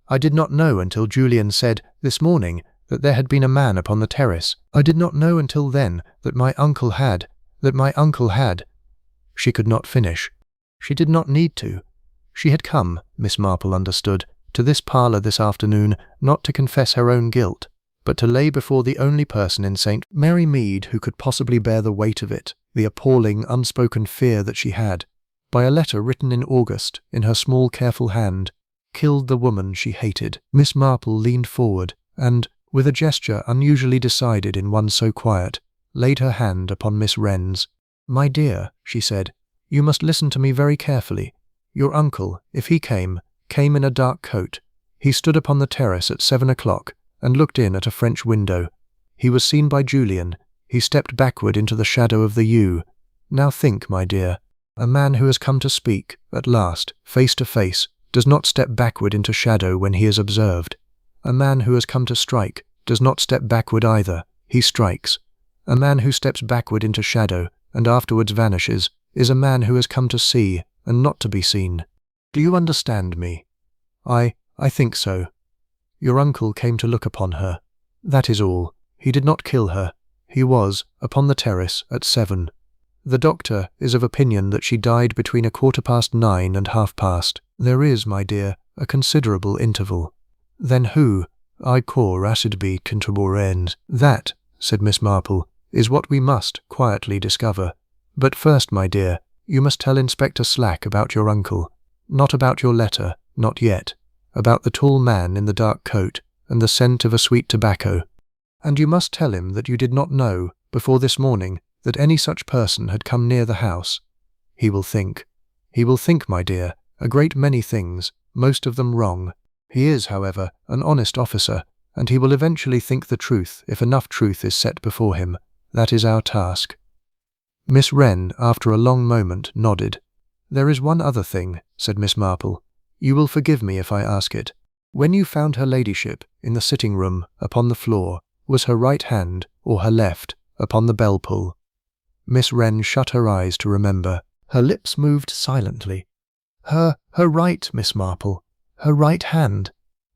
I did not know until Julian said, this morning, that there had been a man upon the terrace. I did not know until then that my uncle had. She could not finish. She did not need to. She had come, Miss Marple understood, to this parlour this afternoon, not to confess her own guilt, but to lay before the only person in St. Mary Mead who could possibly bear the weight of it, the appalling, unspoken fear that she had, by a letter written in August, in her small, careful hand, killed the woman she hated. Miss Marple leaned forward and, with a gesture unusually decided in one so quiet, laid her hand upon Miss Wren's. "My dear," she said, "you must listen to me very carefully. Your uncle, if he came in a dark coat. He stood upon the terrace at 7 o'clock and looked in at a French window. He was seen by Julian. He stepped backward into the shadow of the yew. Now think, my dear, a man who has come to speak, at last, face to face, does not step backward into shadow when he is observed. A man who has come to strike does not step backward either, he strikes. A man who steps backward into shadow and afterwards vanishes is a man who has come to see and not to be seen. Do you understand me? I think so. Your uncle came to look upon her. That is all. He did not kill her. He was, upon the terrace, at 7. The doctor is of opinion that she died between 9:15 and 9:30. There is, my dear, a considerable interval. Then who, I cor acid be contemporaneous. That, said Miss Marple, is what we must quietly discover. But first, my dear, you must tell Inspector Slack about your uncle. Not about your letter, not yet. About the tall man in the dark coat and the scent of a sweet tobacco. And you must tell him that you did not know, before this morning, that any such person had come near the house. He will think. He will think, my dear, a great many things, most of them wrong. He is, however, an honest officer, and he will eventually think the truth if enough truth is set before him. That is our task. Miss Wren, after a long moment, nodded. There is one other thing, said Miss Marple. You will forgive me if I ask it. When you found her ladyship in the sitting-room upon the floor, was her right hand, or her left, upon the bell-pull? Miss Wren shut her eyes to remember. Her lips moved silently. Her right, Miss Marple. Her right hand.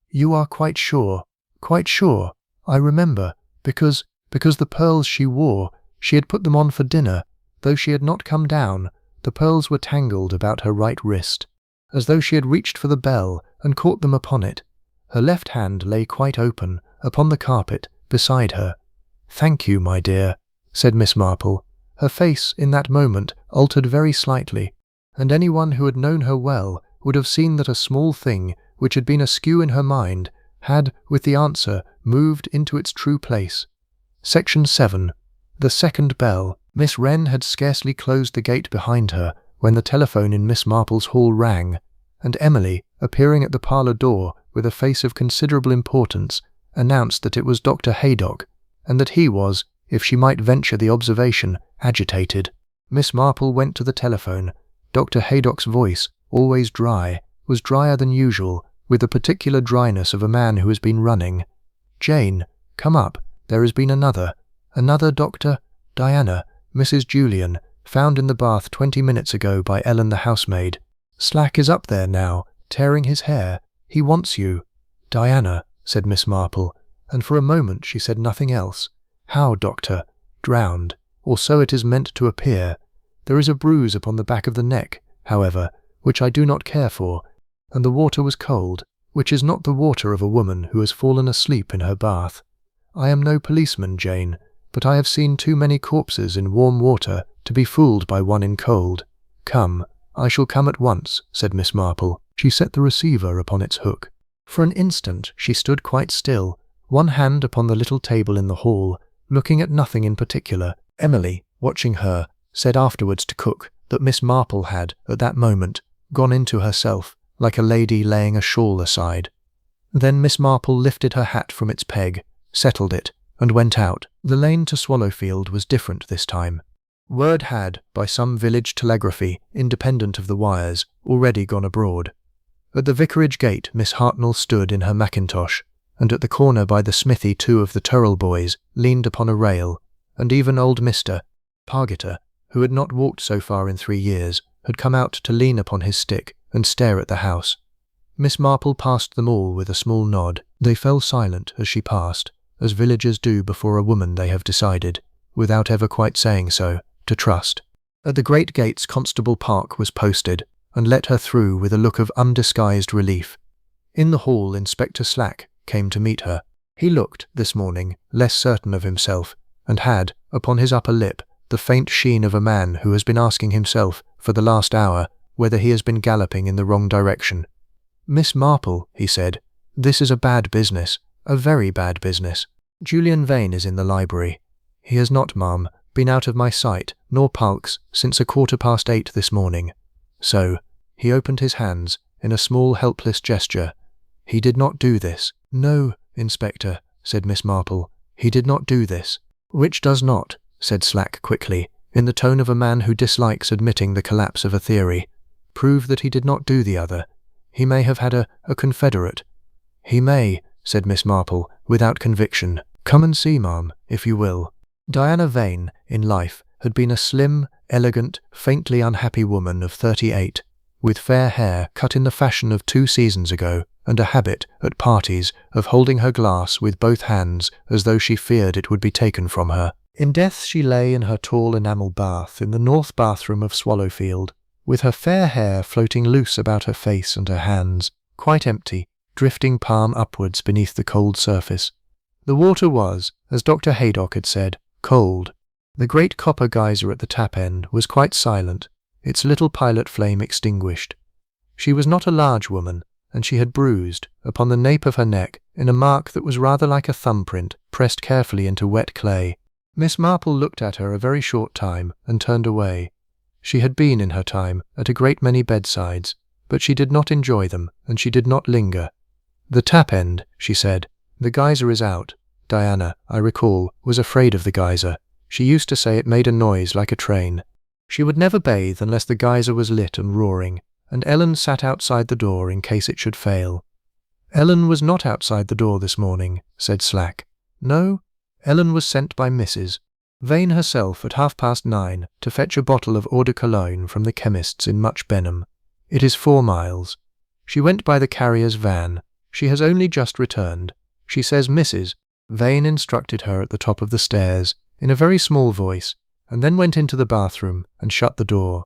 You are quite sure? Quite sure. I remember, because the pearls she wore, she had put them on for dinner, though she had not come down. The pearls were tangled about her right wrist, as though she had reached for the bell and caught them upon it. Her left hand lay quite open, upon the carpet, beside her. Thank you, my dear, said Miss Marple. Her face, in that moment, altered very slightly, and anyone who had known her well would have seen that a small thing, which had been askew in her mind, had, with the answer, moved into its true place. Section 7. The second bell. Miss Wren had scarcely closed the gate behind her when the telephone in Miss Marple's hall rang, and Emily, appearing at the parlour door with a face of considerable importance, announced that it was Dr. Haydock, and that he was, if she might venture the observation, agitated. Miss Marple went to the telephone. Dr. Haydock's voice, always dry, was drier than usual, with the particular dryness of a man who has been running. Jane, come up. There has been another Dr. Diana, Mrs. Julian, found in the bath 20 minutes ago by Ellen the housemaid. Slack is up there now, tearing his hair. He wants you. Diana, said Miss Marple, and for a moment she said nothing else. How, doctor? Drowned, or so it is meant to appear. There is a bruise upon the back of the neck, however, which I do not care for, and the water was cold, which is not the water of a woman who has fallen asleep in her bath. I am no policeman, Jane, but I have seen too many corpses in warm water to be fooled by one in cold. Come, I shall come at once, said Miss Marple. She set the receiver upon its hook. For an instant she stood quite still, one hand upon the little table in the hall, looking at nothing in particular. Emily, watching her, said afterwards to cook that Miss Marple had, at that moment, gone into herself, like a lady laying a shawl aside. Then Miss Marple lifted her hat from its peg, settled it, and went out. The lane to Swallowfield was different this time. Word had, by some village telegraphy, independent of the wires, already gone abroad. At the vicarage gate Miss Hartnell stood in her mackintosh, and at the corner by the smithy 2 of the Turrell boys leaned upon a rail, and even old Mr. Pargeter, who had not walked so far in 3 years, had come out to lean upon his stick and stare at the house. Miss Marple passed them all with a small nod. They fell silent as she passed, as villagers do before a woman they have decided, without ever quite saying so, to trust. At the great gates Constable Park was posted, and let her through with a look of undisguised relief. In the hall Inspector Slack came to meet her. He looked, this morning, less certain of himself, and had, upon his upper lip, the faint sheen of a man who has been asking himself, for the last hour, whether he has been galloping in the wrong direction. "Miss Marple," he said, "this is a bad business, a very bad business. Julian Vane is in the library. He has not, ma'am, been out of my sight, nor Park's, since 8:15 this morning. So," he opened his hands, in a small helpless gesture. "He did not do this." "No, Inspector," said Miss Marple, "he did not do this." "Which does not," said Slack quickly, in the tone of a man who dislikes admitting the collapse of a theory, "prove that he did not do the other. He may have had a confederate." "He may," said Miss Marple, without conviction. "Come and see, ma'am, if you will." Diana Vane, in life, had been a slim, elegant, faintly unhappy woman of 38, with fair hair cut in the fashion of 2 seasons ago, and a habit, at parties, of holding her glass with both hands as though she feared it would be taken from her. In death she lay in her tall enamel bath in the north bathroom of Swallowfield, with her fair hair floating loose about her face and her hands, quite empty, drifting palm upwards beneath the cold surface. The water was, as Dr. Haydock had said, cold. The great copper geyser at the tap end was quite silent, its little pilot flame extinguished. She was not a large woman, and she had bruised, upon the nape of her neck, in a mark that was rather like a thumbprint, pressed carefully into wet clay. Miss Marple looked at her a very short time, and turned away. She had been, in her time, at a great many bedsides, but she did not enjoy them, and she did not linger. "The tap end," she said. "The geyser is out." Diana, I recall, was afraid of the geyser. She used to say it made a noise like a train. She would never bathe unless the geyser was lit and roaring, and Ellen sat outside the door in case it should fail. "Ellen was not outside the door this morning," said Slack. "No, Ellen was sent by Mrs. Vane herself at 9:30 to fetch a bottle of eau de cologne from the chemist's in Much Benham. It is 4 miles. She went by the carrier's van. She has only just returned. She says Mrs. Vane instructed her at the top of the stairs, in a very small voice, and then went into the bathroom and shut the door."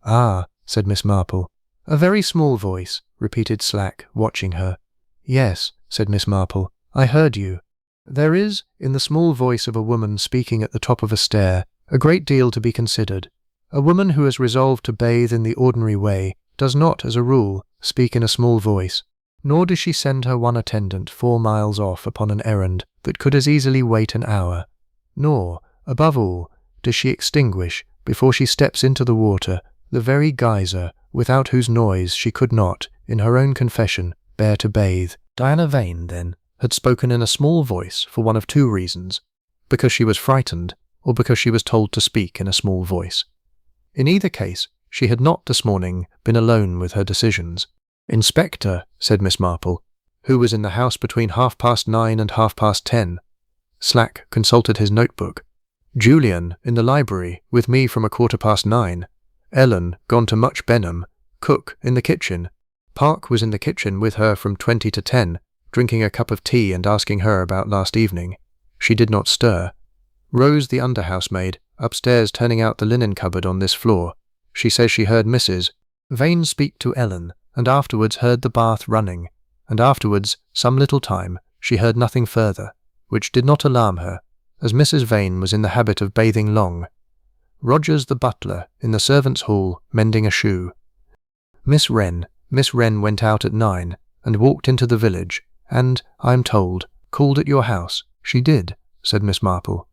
"Ah," said Miss Marple. "A very small voice," repeated Slack, watching her. "Yes," said Miss Marple, "I heard you. There is, in the small voice of a woman speaking at the top of a stair, a great deal to be considered. A woman who has resolved to bathe in the ordinary way does not, as a rule, speak in a small voice, nor does she send her one attendant 4 miles off upon an errand that could as easily wait an hour. Nor, above all, does she extinguish, before she steps into the water, the very geyser without whose noise she could not, in her own confession, bear to bathe." Diana Vane, then, had spoken in a small voice for one of 2 reasons: because she was frightened, or because she was told to speak in a small voice. In either case, she had not this morning been alone with her decisions. "Inspector," said Miss Marple, "who was in the house between 9:30 and 10:30. Slack consulted his notebook. "Julian, in the library, with me from 9:15. Ellen, gone to Much Benham. Cook, in the kitchen. Park was in the kitchen with her from 20 to 10, drinking a cup of tea and asking her about last evening. She did not stir. Rose, the under-housemaid, upstairs turning out the linen cupboard on this floor. She says she heard Mrs. Vane speak to Ellen, and afterwards heard the bath running, and afterwards, some little time, she heard nothing further, which did not alarm her, as Mrs. Vane was in the habit of bathing long. Rogers the butler, in the servants' hall, mending a shoe. Miss Wren went out at 9, and walked into the village, and, I am told, called at your house." "She did," said Miss Marple.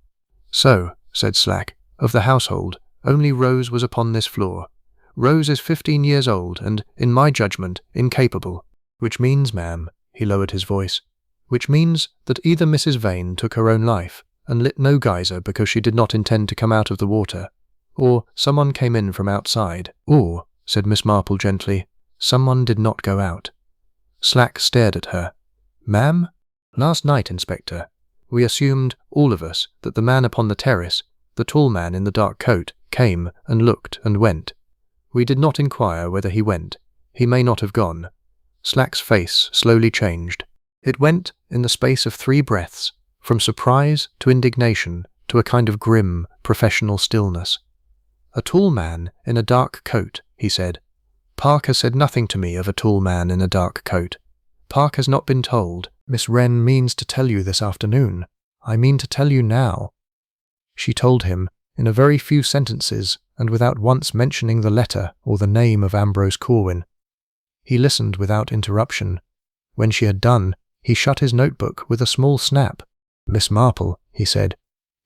"So," said Slack, "of the household, only Rose was upon this floor. Rose is 15 years old, and, in my judgment, incapable. Which means, ma'am," he lowered his voice, "which means that either Mrs. Vane took her own life, and lit no geyser because she did not intend to come out of the water, or someone came in from outside, or," said Miss Marple gently, "someone did not go out." Slack stared at her. "Ma'am? Last night, Inspector, we assumed, all of us, that the man upon the terrace, the tall man in the dark coat, came and looked and went. We did not inquire whether he went. He may not have gone. Slack's face slowly changed. It went, in the space of 3 breaths, from surprise to indignation to a kind of grim, professional stillness. "A tall man in a dark coat," he said. "Park has said nothing to me of a tall man in a dark coat. Park has not been told. Miss Wren means to tell you this afternoon. I mean to tell you now." She told him, in a very few sentences, and without once mentioning the letter or the name of Ambrose Corwin. He listened without interruption. When she had done, he shut his notebook with a small snap. "Miss Marple," he said,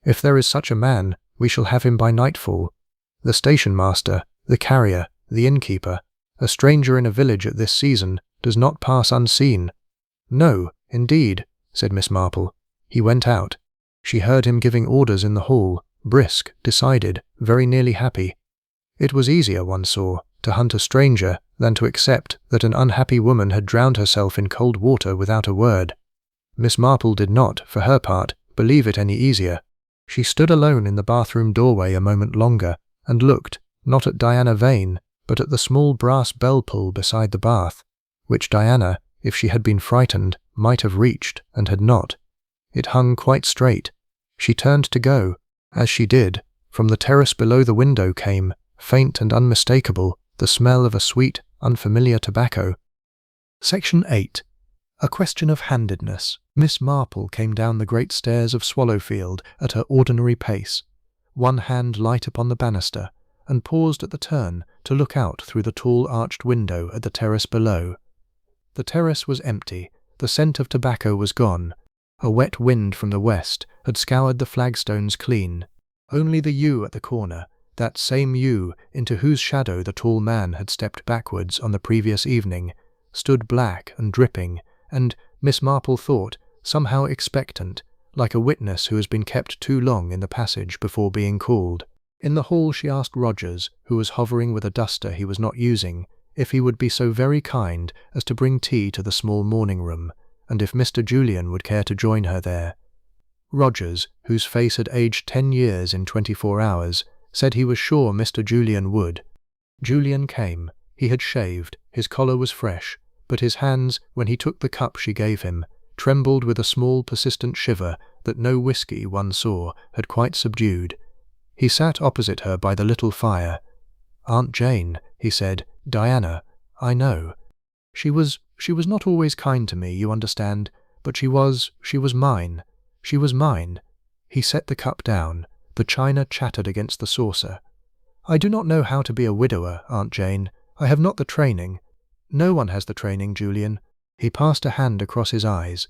"if there is such a man, we shall have him by nightfall. The station-master, the carrier, the innkeeper, a stranger in a village at this season, does not pass unseen." "No, indeed," said Miss Marple. He went out. She heard him giving orders in the hall, brisk, decided, very nearly happy. It was easier, one saw, to hunt a stranger than to accept that an unhappy woman had drowned herself in cold water without a word. Miss Marple did not, for her part, believe it any easier. She stood alone in the bathroom doorway a moment longer, and looked, not at Diana Vane, but at the small brass bell-pull beside the bath, which Diana, if she had been frightened, might have reached, and had not. It hung quite straight. She turned to go. As she did, from the terrace below the window came, faint and unmistakable, the smell of a sweet, unfamiliar tobacco. Section 8. A question of handedness. Miss Marple came down the great stairs of Swallowfield at her ordinary pace, one hand light upon the banister, and paused at the turn to look out through the tall arched window at the terrace below. The terrace was empty, the scent of tobacco was gone. A wet wind from the west had scoured the flagstones clean. Only the yew at the corner, that same yew into whose shadow the tall man had stepped backwards on the previous evening, stood black and dripping, and, Miss Marple thought, somehow expectant, like a witness who has been kept too long in the passage before being called. In the hall she asked Rogers, who was hovering with a duster he was not using, if he would be so very kind as to bring tea to the small morning-room, and if Mr. Julian would care to join her there. Rogers, whose face had aged 10 years in 24 hours, said he was sure Mr. Julian would. Julian came. He had shaved, his collar was fresh, but his hands, when he took the cup she gave him, trembled with a small persistent shiver that no whisky, one saw, had quite subdued. He sat opposite her by the little fire. "Aunt Jane," he said, "Diana, I know. She was not always kind to me, you understand, but she was mine. She was mine." He set the cup down. The china chattered against the saucer. "I do not know how to be a widower, Aunt Jane. I have not the training. No one has the training, Julian." He passed a hand across his eyes.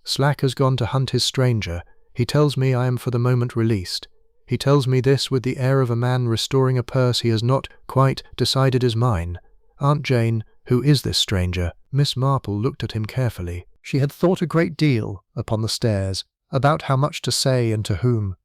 "Slack has gone to hunt his stranger. He tells me I am for the moment released. He tells me this with the air of a man restoring a purse he has not quite decided is mine. Aunt Jane, who is this stranger?" Miss Marple looked at him carefully. She had thought a great deal, upon the stairs, about how much to say and to whom,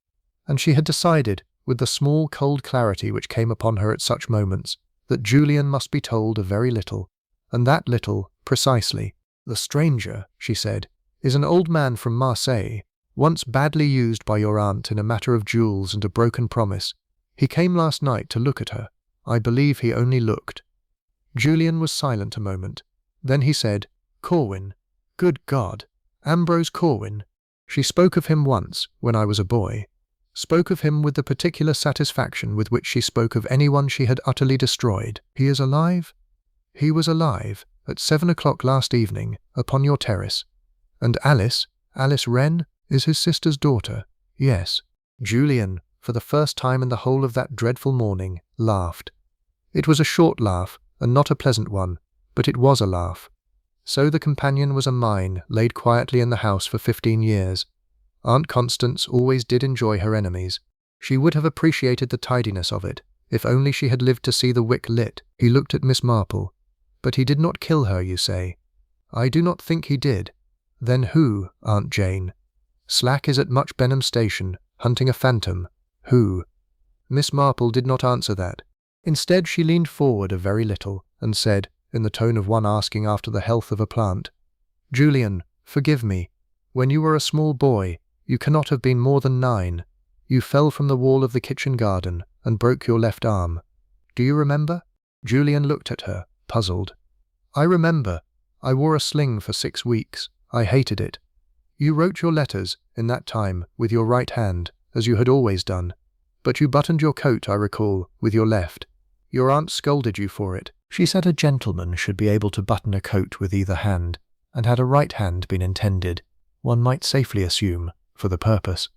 and she had decided, with the small cold clarity which came upon her at such moments, that Julian must be told a very little, and that little, precisely. "The stranger," she said, "is an old man from Marseille, once badly used by your aunt in a matter of jewels and a broken promise. He came last night to look at her. I believe he only looked." Julian was silent a moment. Then he said, "Corwin. Good God! Ambrose Corwin. She spoke of him once, when I was a boy. Spoke of him with the particular satisfaction with which she spoke of anyone she had utterly destroyed. He is alive?" "He was alive, at 7 o'clock last evening, upon your terrace. And Alice Wren, is his sister's daughter?" "Yes." Julian, for the first time in the whole of that dreadful morning, laughed. It was a short laugh, and not a pleasant one, but it was a laugh. So the companion was a mine laid quietly in the house for 15 years. Aunt Constance always did enjoy her enemies. She would have appreciated the tidiness of it, if only she had lived to see the wick lit. He looked at Miss Marple. "But he did not kill her, you say?" "I do not think he did." "Then who, Aunt Jane?" "Slack is at Much Benham Station, hunting a phantom." "Who?" Miss Marple did not answer that. Instead she leaned forward a very little, and said, in the tone of one asking after the health of a plant, "Julian, forgive me. When you were a small boy, you cannot have been more than 9. You fell from the wall of the kitchen garden and broke your left arm. Do you remember?" Julian looked at her, puzzled. I remember. I wore a sling for 6 weeks. I hated it. You wrote your letters, in that time, with your right hand, as you had always done. But you buttoned your coat, I recall, with your left. Your aunt scolded you for it. She said a gentleman should be able to button a coat with either hand, and had a right hand been intended, one might safely assume, for the purpose.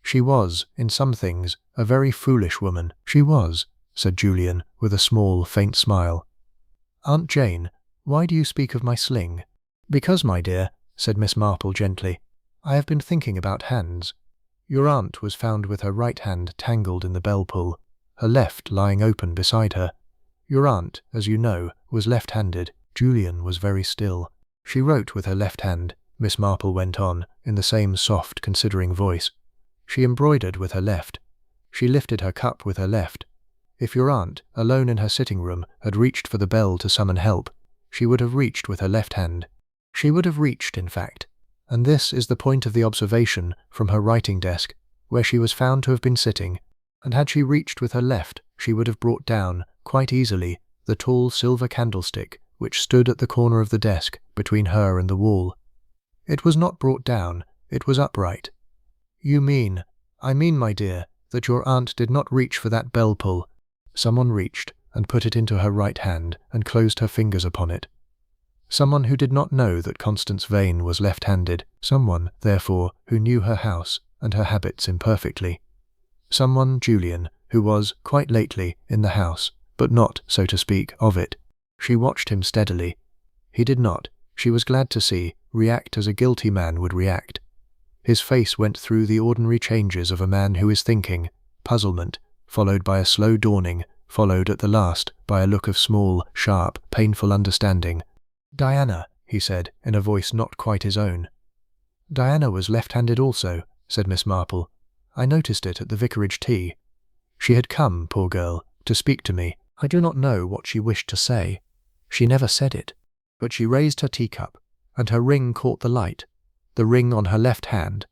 She was, in some things, a very foolish woman. She was, said Julian, with a small, faint smile. Aunt Jane, why do you speak of my sling? Because, my dear, said Miss Marple gently, I have been thinking about hands. Your aunt was found with her right hand tangled in the bell-pull, her left lying open beside her. Your aunt, as you know, was left-handed. Julian was very still. She wrote with her left hand, Miss Marple went on, in the same soft, considering voice. She embroidered with her left. She lifted her cup with her left. If your aunt, alone in her sitting-room, had reached for the bell to summon help, she would have reached with her left hand. She would have reached, in fact, and this is the point of the observation from her writing desk, where she was found to have been sitting, and had she reached with her left, she would have brought down, quite easily, the tall silver candlestick which stood at the corner of the desk between her and the wall. It was not brought down, it was upright. I mean, my dear, that your aunt did not reach for that bell-pull. Someone reached and put it into her right hand and closed her fingers upon it. Someone who did not know that Constance Vane was left-handed, someone, therefore, who knew her house and her habits imperfectly. Someone, Julian, who was, quite lately, in the house, but not, so to speak, of it. She watched him steadily. He did not, she was glad to see, react as a guilty man would react. His face went through the ordinary changes of a man who is thinking, puzzlement, followed by a slow dawning, followed at the last by a look of small, sharp, painful understanding. Diana, he said, in a voice not quite his own. Diana was left-handed also, said Miss Marple. I noticed it at the vicarage tea. She had come, poor girl, to speak to me. I do not know what she wished to say. She never said it. But she raised her teacup, and her ring caught the light, the ring on her left hand,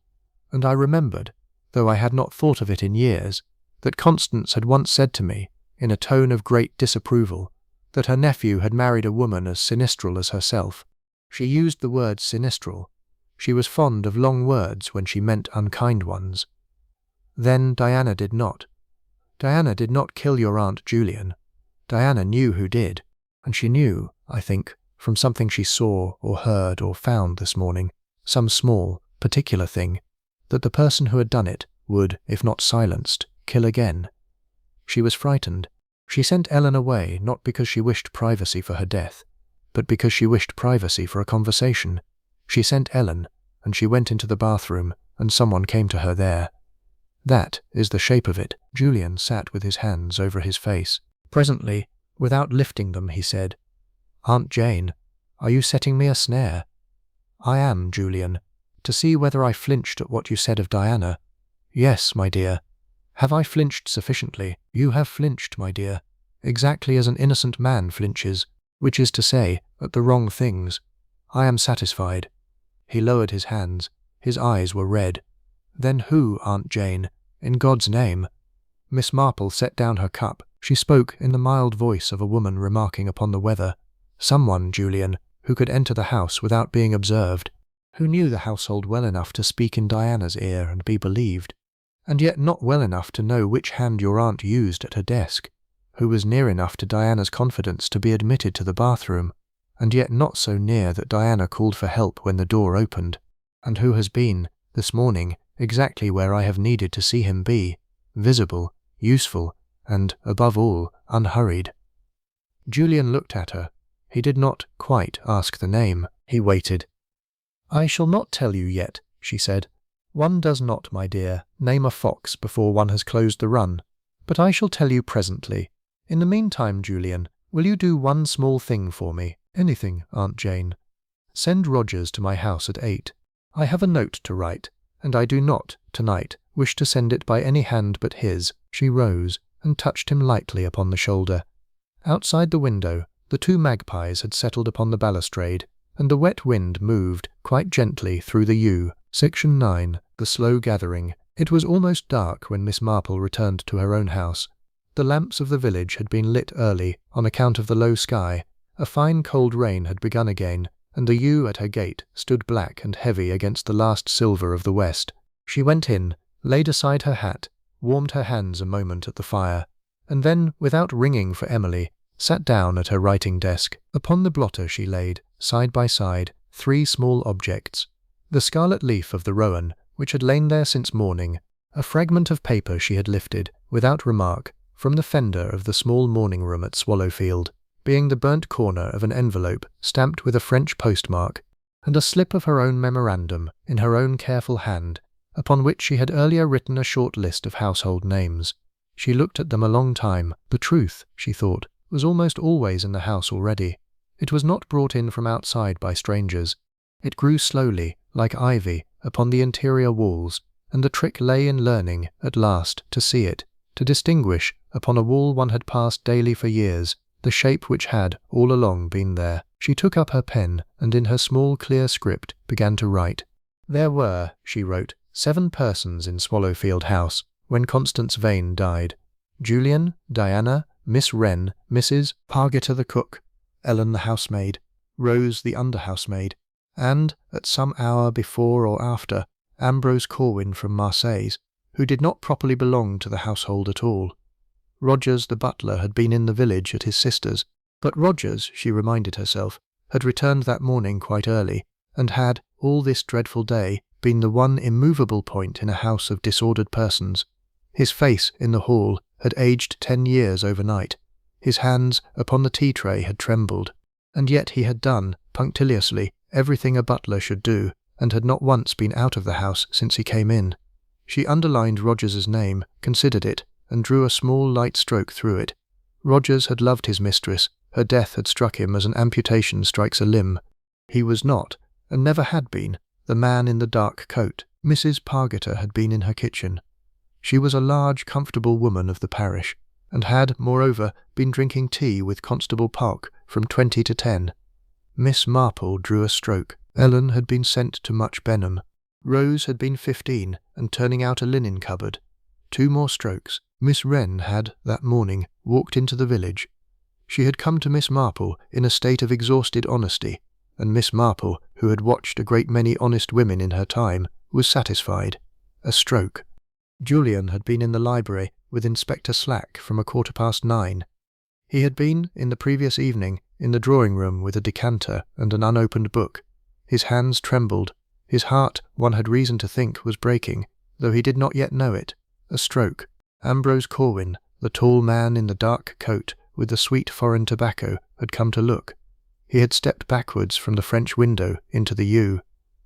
and I remembered, though I had not thought of it in years, that Constance had once said to me, in a tone of great disapproval, that her nephew had married a woman as sinistral as herself. She used the word sinistral. She was fond of long words when she meant unkind ones. Then Diana did not. Diana did not kill your Aunt Julian. Diana knew who did, and she knew, I think, from something she saw or heard or found this morning, some small, particular thing, that the person who had done it would, if not silenced, kill again. She was frightened. She sent Ellen away not because she wished privacy for her death, but because she wished privacy for a conversation. She sent Ellen, and she went into the bathroom, and someone came to her there. That is the shape of it. Julian sat with his hands over his face. Presently, without lifting them, he said, Aunt Jane, are you setting me a snare? I am, Julian, to see whether I flinched at what you said of Diana. Yes, my dear. Have I flinched sufficiently? You have flinched, my dear, exactly as an innocent man flinches, which is to say, at the wrong things. I am satisfied. He lowered his hands. His eyes were red. Then who, Aunt Jane, in God's name? Miss Marple set down her cup. She spoke in the mild voice of a woman remarking upon the weather. Someone, Julian, who could enter the house without being observed, who knew the household well enough to speak in Diana's ear and be believed, and yet not well enough to know which hand your aunt used at her desk, who was near enough to Diana's confidence to be admitted to the bathroom, and yet not so near that Diana called for help when the door opened, and who has been, this morning, exactly where I have needed to see him be, visible, useful, and, above all, unhurried. Julian looked at her. He did not quite ask the name. He waited. I shall not tell you yet, she said. One does not, my dear, name a fox before one has closed the run, but I shall tell you presently. In the meantime, Julian, will you do one small thing for me? Anything, Aunt Jane. Send Rogers to my house at 8. I have a note to write, and I do not, tonight, wish to send it by any hand but his. She rose and touched him lightly upon the shoulder. Outside the window, the 2 magpies had settled upon the balustrade, and the wet wind moved quite gently through the yew. Section 9. The slow gathering. It was almost dark when Miss Marple returned to her own house. The lamps of the village had been lit early on account of the low sky, A fine cold rain had begun again, and the yew at her gate stood black and heavy against the last silver of the west. She went in, laid aside her hat, warmed her hands a moment at the fire, and then, without ringing for Emily, sat down at her writing desk. Upon the blotter she laid, side by side, 3 small objects: the scarlet leaf of the rowan, which had lain there since morning, a fragment of paper she had lifted, without remark, from the fender of the small morning-room at Swallowfield, being the burnt corner of an envelope stamped with a French postmark, and a slip of her own memorandum, in her own careful hand, upon which she had earlier written a short list of household names. She looked at them a long time. The truth, she thought, was almost always in the house already. It was not brought in from outside by strangers. It grew slowly, like ivy, upon the interior walls, and the trick lay in learning, at last, to see it, to distinguish, upon a wall one had passed daily for years, the shape which had, all along, been there. She took up her pen, and in her small clear script began to write. There were, she wrote, 7 persons in Swallowfield House when Constance Vane died: Julian, Diana, Miss Wren, Mrs. Pargeter the cook, Ellen the housemaid, Rose the under-housemaid, and, at some hour before or after, Ambrose Corwin from Marseilles, who did not properly belong to the household at all. Rogers the butler had been in the village at his sister's, but Rogers, she reminded herself, had returned that morning quite early, and had, all this dreadful day, been the one immovable point in a house of disordered persons. His face, in the hall, had aged 10 years overnight. His hands, upon the tea-tray, had trembled, and yet he had done, punctiliously, everything a butler should do, and had not once been out of the house since he came in. She underlined Rogers's name, considered it, and drew a small light stroke through it. Rogers had loved his mistress. Her death had struck him as an amputation strikes a limb. He was not, and never had been, the man in the dark coat. Mrs. Pargeter had been in her kitchen. She was a large, comfortable woman of the parish, and had, moreover, been drinking tea with Constable Park from 20 to 10. Miss Marple drew a stroke. Ellen had been sent to Much Benham. Rose had been 15 and turning out a linen cupboard. 2 more strokes. Miss Wren had, that morning, walked into the village. She had come to Miss Marple in a state of exhausted honesty, and Miss Marple, who had watched a great many honest women in her time, was satisfied. A stroke. Julian had been in the library with Inspector Slack from 9:15. He had been, in the previous evening, in the drawing-room with a decanter and an unopened book. His hands trembled. His heart, one had reason to think, was breaking, though he did not yet know it. A stroke. Ambrose Corwin, the tall man in the dark coat with the sweet foreign tobacco, had come to look. He had stepped backwards from the French window into the yew.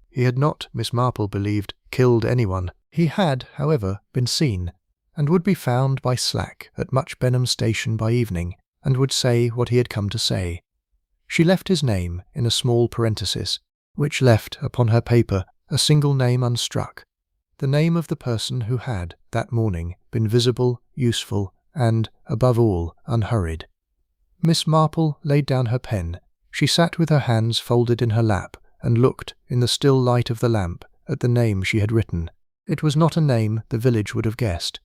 He had not, Miss Marple believed, killed anyone. He had, however, been seen, and would be found by Slack at Much Benham station by evening, and would say what he had come to say. She left his name in a small parenthesis, which left upon her paper a single name unstruck, the name of the person who had, that morning, been visible, useful, and, above all, unhurried. Miss Marple laid down her pen. She sat with her hands folded in her lap, and looked, in the still light of the lamp, at the name she had written. It was not a name the village would have guessed.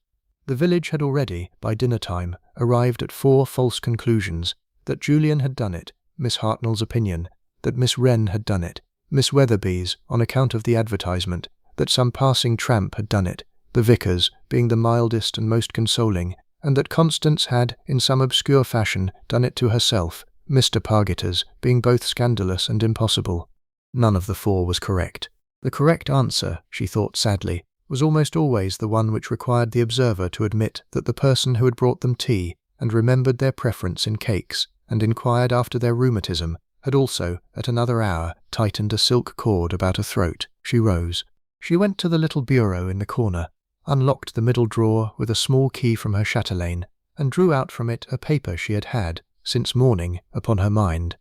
The village had already, by dinner-time, arrived at 4 false conclusions: that Julian had done it, Miss Hartnell's opinion; that Miss Wren had done it; Miss Weatherby's, on account of the advertisement; that some passing tramp had done it, the vicar's being the mildest and most consoling; and that Constance had, in some obscure fashion, done it to herself, Mr. Pargeter's being both scandalous and impossible. None of the 4 was correct. The correct answer, she thought sadly, was almost always the one which required the observer to admit that the person who had brought them tea, and remembered their preference in cakes, and inquired after their rheumatism, had also, at another hour, tightened a silk cord about a throat. She rose. She went to the little bureau in the corner, unlocked the middle drawer with a small key from her chatelaine, and drew out from it a paper she had had, since morning, upon her mind.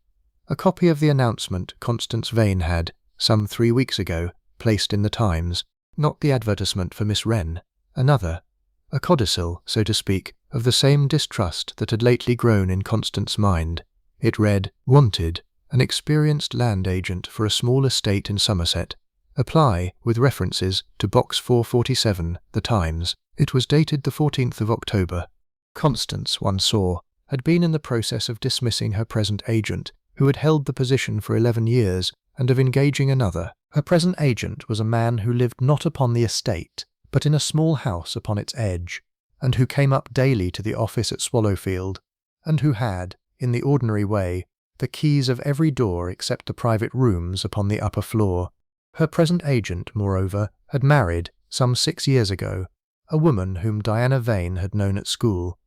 A copy of the announcement Constance Vane had, some 3 weeks ago, placed in the Times. Not the advertisement for Miss Wren. Another. A codicil, so to speak, of the same distrust that had lately grown in Constance's mind. It read, "Wanted, an experienced land agent for a small estate in Somerset. Apply, with references, to Box 447, The Times." It was dated the 14th of October. Constance, one saw, had been in the process of dismissing her present agent, who had held the position for 11 years, and of engaging another. Her present agent was a man who lived not upon the estate, but in a small house upon its edge, and who came up daily to the office at Swallowfield, and who had, in the ordinary way, the keys of every door except the private rooms upon the upper floor. Her present agent, moreover, had married, some 6 years ago, a woman whom Diana Vane had known at school.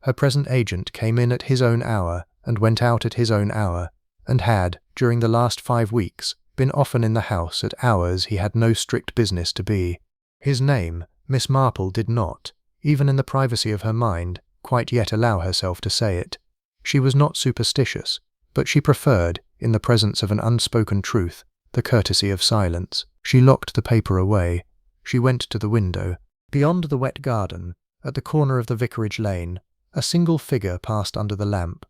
Her present agent came in at his own hour and went out at his own hour, and had, during the last 5 weeks, been often in the house at hours he had no strict business to be. His name, Miss Marple did not, even in the privacy of her mind, quite yet allow herself to say it. She was not superstitious, but she preferred, in the presence of an unspoken truth, the courtesy of silence. She locked the paper away. She went to the window. Beyond the wet garden, at the corner of the vicarage lane, a single figure passed under the lamp.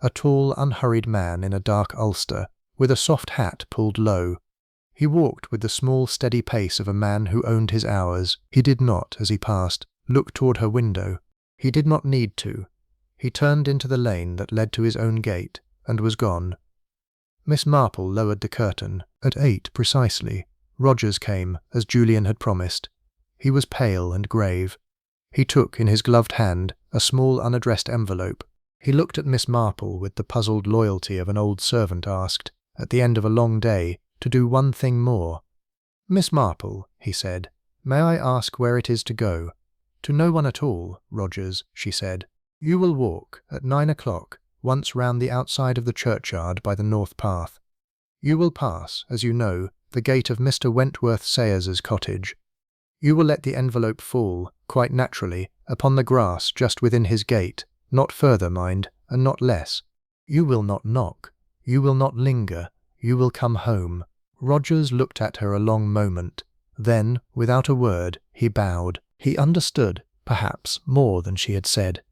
A tall, unhurried man in a dark ulster, with a soft hat pulled low. He walked with the small, steady pace of a man who owned his hours. He did not, as he passed, look toward her window. He did not need to. He turned into the lane that led to his own gate, and was gone. Miss Marple lowered the curtain. At 8 precisely, Rogers came, as Julian had promised. He was pale and grave. He took in his gloved hand a small unaddressed envelope. He looked at Miss Marple with the puzzled loyalty of an old servant asked, at the end of a long day, to do one thing more. "Miss Marple," he said, "may I ask where it is to go?" "To no one at all, Rogers," she said. "You will walk, at 9 o'clock, once round the outside of the churchyard by the north path. You will pass, as you know, the gate of Mr. Wentworth Sayers's cottage. You will let the envelope fall, quite naturally, upon the grass just within his gate, not further, mind, and not less. You will not knock. You will not linger. You will come home." Rogers looked at her a long moment. Then, without a word, he bowed. He understood, perhaps, more than she had said.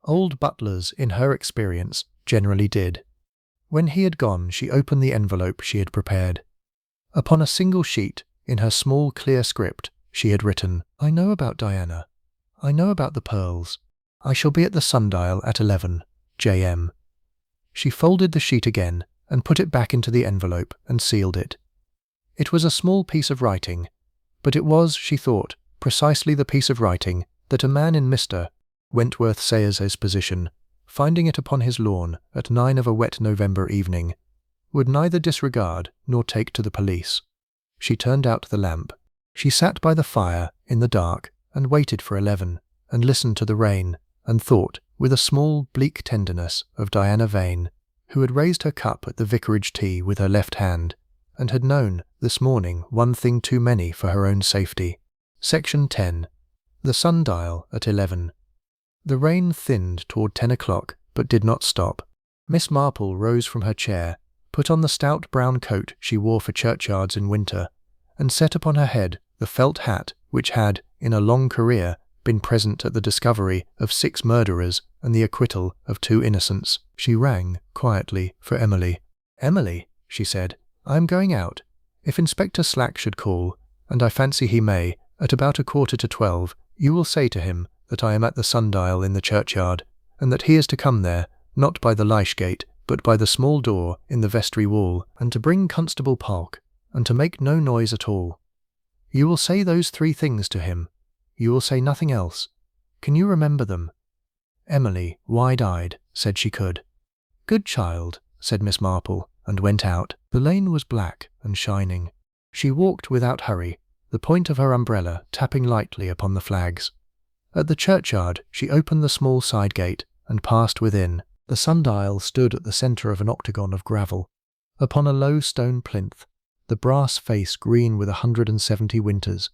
Old butlers, in her experience, generally did. When he had gone, she opened the envelope she had prepared. Upon a single sheet, in her small clear script, she had written, "I know about Diana. I know about the pearls. I shall be at the sundial at 11, J.M. She folded the sheet again and put it back into the envelope and sealed it. It was a small piece of writing, but it was, she thought, precisely the piece of writing that a man in Mr. Wentworth Sayers's position, finding it upon his lawn at 9 of a wet November evening, would neither disregard nor take to the police. She turned out the lamp. She sat by the fire in the dark and waited for 11, and listened to the rain, and thought, with a small, bleak tenderness, of Diana Vane, who had raised her cup at the vicarage tea with her left hand, and had known, this morning, one thing too many for her own safety. Section 10. The sundial at 11. The rain thinned toward 10 o'clock, but did not stop. Miss Marple rose from her chair, put on the stout brown coat she wore for churchyards in winter, and set upon her head the felt hat which had, in a long career, been present at the discovery of 6 murderers and the acquittal of 2 innocents. She rang, quietly, for Emily. "Emily," she said, "I am going out. If Inspector Slack should call, and I fancy he may, at about 11:45, you will say to him that I am at the sundial in the churchyard, and that he is to come there, not by the Lysh gate, but by the small door in the vestry wall, and to bring Constable Polk, and to make no noise at all. You will say those 3 things to him. You will say nothing else. Can you remember them?" Emily, wide-eyed, said she could. "Good child," said Miss Marple, and went out. The lane was black and shining. She walked without hurry, the point of her umbrella tapping lightly upon the flags. At the churchyard she opened the small side gate and passed within. The sundial stood at the centre of an octagon of gravel. Upon a low stone plinth, the brass face green with 170 winters.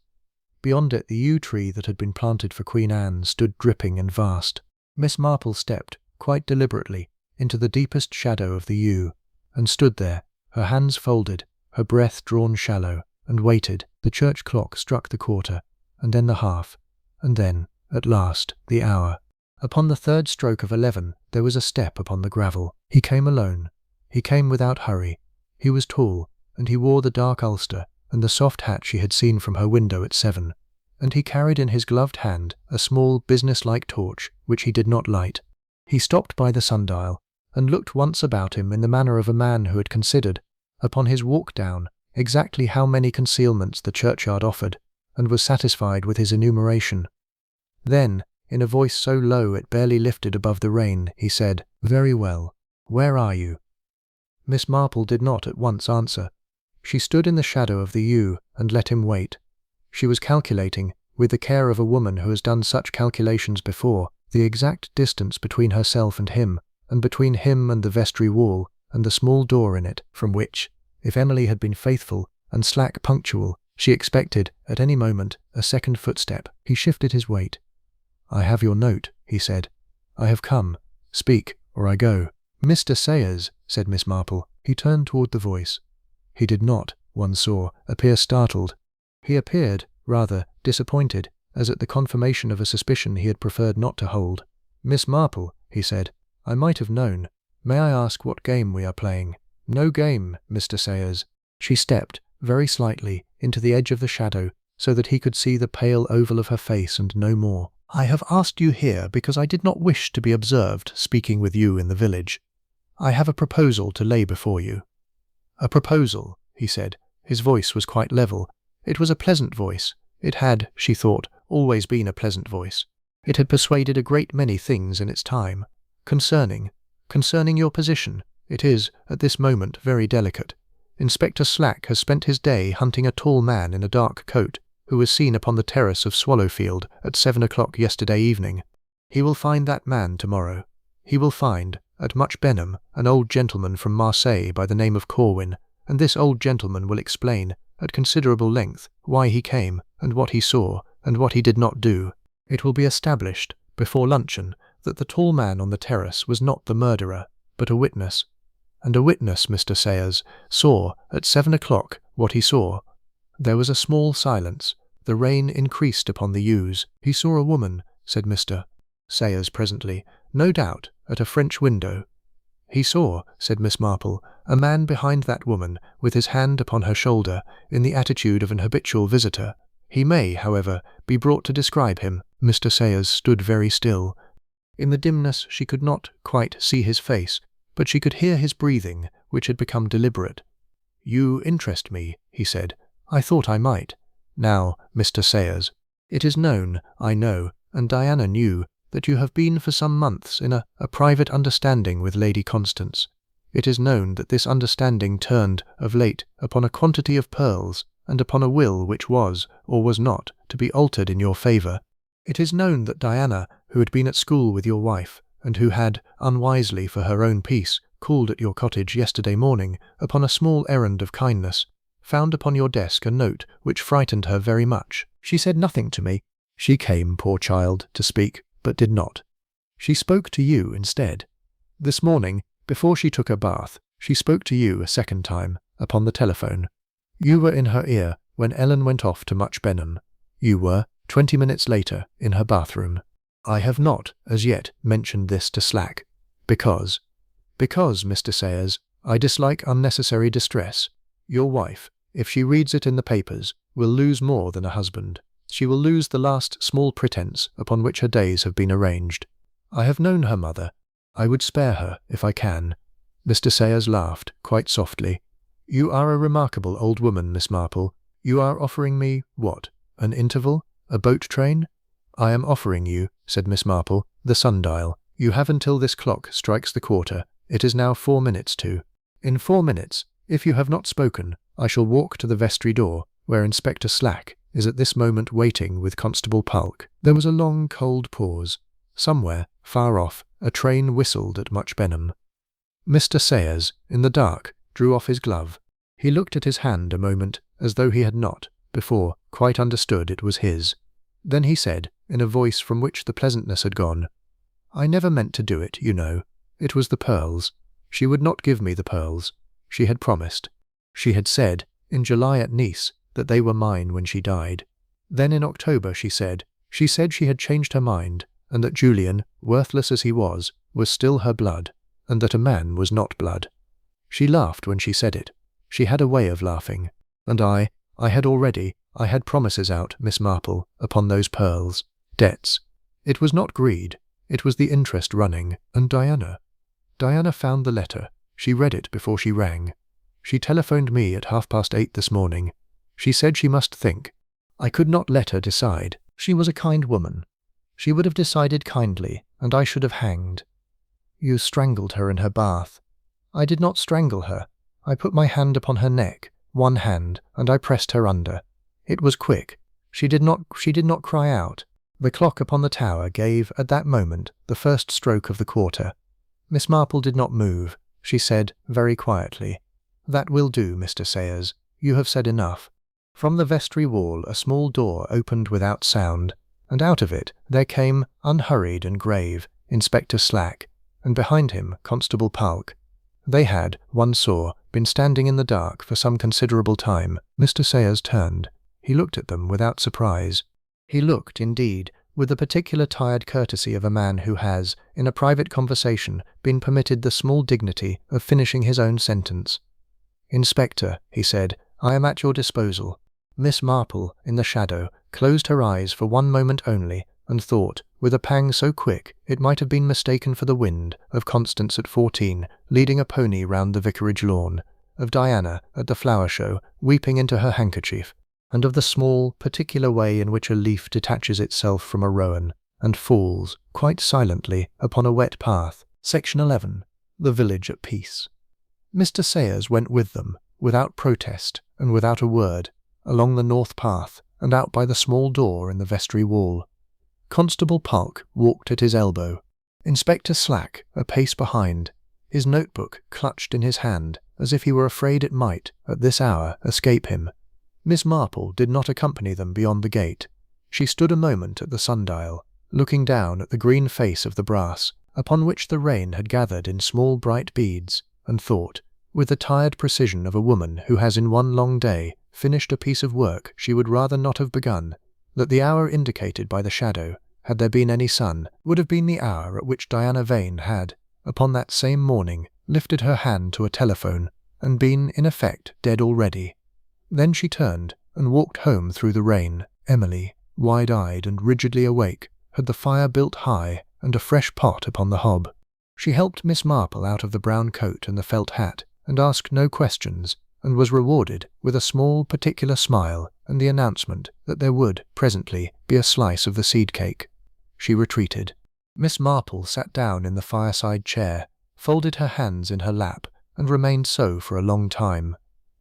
Beyond it the yew tree that had been planted for Queen Anne stood dripping and vast. Miss Marple stepped, quite deliberately, into the deepest shadow of the yew, and stood there, her hands folded, her breath drawn shallow, and waited. The church clock struck the quarter, and then the half, and then, at last, the hour. Upon the 3rd stroke of 11 there was a step upon the gravel. He came alone. He came without hurry. He was tall, and he wore the dark ulster and the soft hat she had seen from her window at 7, and he carried in his gloved hand a small business-like torch which he did not light. He stopped by the sundial, and looked once about him in the manner of a man who had considered, upon his walk down, exactly how many concealments the churchyard offered, and was satisfied with his enumeration. Then, in a voice so low it barely lifted above the rain, he said, "Very well. Where are you?" Miss Marple did not at once answer. She stood in the shadow of the yew and let him wait. She was calculating, with the care of a woman who has done such calculations before, the exact distance between herself and him, and between him and the vestry wall, and the small door in it, from which, if Emily had been faithful and Slack punctual, she expected, at any moment, a second footstep. He shifted his weight. "I have your note," he said. "I have come. Speak, or I go." "Mr. Sayers," said Miss Marple. He turned toward the voice. He did not, one saw, appear startled. He appeared, rather, disappointed, as at the confirmation of a suspicion he had preferred not to hold. "Miss Marple," he said, "I might have known. May I ask what game we are playing?" "No game, Mr. Sayers." She stepped, very slightly, into the edge of the shadow, so that he could see the pale oval of her face and no more. "I have asked you here because I did not wish to be observed speaking with you in the village. I have a proposal to lay before you." "A proposal," he said. His voice was quite level. It was a pleasant voice. It had, she thought, always been a pleasant voice. It had persuaded a great many things in its time. Concerning your position, it is, at this moment, very delicate. Inspector Slack has spent his day hunting a tall man in a dark coat, who was seen upon the terrace of Swallowfield at 7 o'clock yesterday evening. He will find that man tomorrow. He will find, at Much Benham, an old gentleman from Marseille by the name of Corwin, and this old gentleman will explain, at considerable length, why he came, and what he saw, and what he did not do. It will be established, before luncheon, that the tall man on the terrace was not the murderer, but a witness. And a witness, Mr. Sayers, saw, at 7 o'clock, what he saw. There was a small silence. The rain increased upon the yews. "He saw a woman," said Mr. Sayers presently, "no doubt, at a French window." "He saw," said Miss Marple, "a man behind that woman, with his hand upon her shoulder, in the attitude of an habitual visitor. He may, however, be brought to describe him." Mr. Sayers stood very still. In the dimness she could not quite see his face, but she could hear his breathing, which had become deliberate. "You interest me," he said. "I thought I might. Now, Mr. Sayers, it is known, I know, and Diana knew, that you have been for some months in a private understanding with Lady Constance. It is known that this understanding turned, of late, upon a quantity of pearls, and upon a will which was, or was not, to be altered in your favour. It is known that Diana, who had been at school with your wife, and who had, unwisely for her own peace, called at your cottage yesterday morning, upon a small errand of kindness, found upon your desk a note which frightened her very much. She said nothing to me. She came, poor child, to speak, but did not. She spoke to you instead. This morning, before she took her bath, she spoke to you a second time, upon the telephone. You were in her ear when Ellen went off to Much Benham. You were, 20 minutes later, in her bathroom. I have not, as yet, mentioned this to Slack, because, Mr. Sayers, I dislike unnecessary distress. Your wife, if she reads it in the papers, will lose more than a husband. She will lose the last small pretence upon which her days have been arranged. I have known her mother. I would spare her, if I can." Mr. Sayers laughed, quite softly. "You are a remarkable old woman, Miss Marple. You are offering me, what, an interval? A boat train?" "I am offering you," said Miss Marple, "the sundial. You have until this clock strikes the quarter. It is now 4 minutes to. In 4 minutes, if you have not spoken, I shall walk to the vestry door, where Inspector Slack is at this moment waiting with Constable Pulk." There was a long, cold pause. Somewhere, far off, a train whistled at Much Benham. Mr. Sayers, in the dark, drew off his glove. He looked at his hand a moment, as though he had not, before, quite understood it was his. Then he said, in a voice from which the pleasantness had gone, "I never meant to do it, you know. It was the pearls. She would not give me the pearls. She had promised. She had said, in July at Nice, that they were mine when she died. Then in October she said she had changed her mind, and that Julian, worthless as he was still her blood, and that a man was not blood. She laughed when she said it. She had a way of laughing. And I had promises out, Miss Marple, upon those pearls. Debts. It was not greed. It was the interest running, and Diana. Diana found the letter. She read it before she rang. She telephoned me at 8:30 this morning. She said she must think. I could not let her decide. She was a kind woman. She would have decided kindly, and I should have hanged. You strangled her in her bath. I did not strangle her. I put my hand upon her neck, one hand, and I pressed her under. It was quick. She did not cry out. The clock upon the tower gave, at that moment, the first stroke of the quarter. Miss Marple did not move. She said, very quietly, "That will do, Mr. Sayers. You have said enough." From the vestry wall a small door opened without sound, and out of it there came, unhurried and grave, Inspector Slack, and behind him Constable Pulk. They had, one saw, been standing in the dark for some considerable time. Mr. Sayers turned. He looked at them without surprise. He looked, indeed, with the particular tired courtesy of a man who has, in a private conversation, been permitted the small dignity of finishing his own sentence. "Inspector," he said, "I am at your disposal." Miss Marple, in the shadow, closed her eyes for one moment only, and thought, with a pang so quick it might have been mistaken for the wind, of Constance at 14, leading a pony round the vicarage lawn, of Diana at the flower show, weeping into her handkerchief, and of the small, particular way in which a leaf detaches itself from a rowan, and falls, quite silently, upon a wet path. Section 11. The Village at Peace. Mr. Sayers went with them, without protest, and without a word, along the north path, and out by the small door in the vestry wall. Constable Pulk walked at his elbow. Inspector Slack a pace behind, his notebook clutched in his hand, as if he were afraid it might, at this hour, escape him. Miss Marple did not accompany them beyond the gate. She stood a moment at the sundial, looking down at the green face of the brass, upon which the rain had gathered in small bright beads, and thought, with the tired precision of a woman who has in one long day finished a piece of work she would rather not have begun, that the hour indicated by the shadow, had there been any sun, would have been the hour at which Diana Vane had, upon that same morning, lifted her hand to a telephone, and been, in effect, dead already. Then she turned, and walked home through the rain. Emily, wide-eyed and rigidly awake, had the fire built high, and a fresh pot upon the hob. She helped Miss Marple out of the brown coat and the felt hat, and asked no questions, and was rewarded with a small particular smile and the announcement that there would, presently, be a slice of the seed cake. She retreated. Miss Marple sat down in the fireside chair, folded her hands in her lap, and remained so for a long time.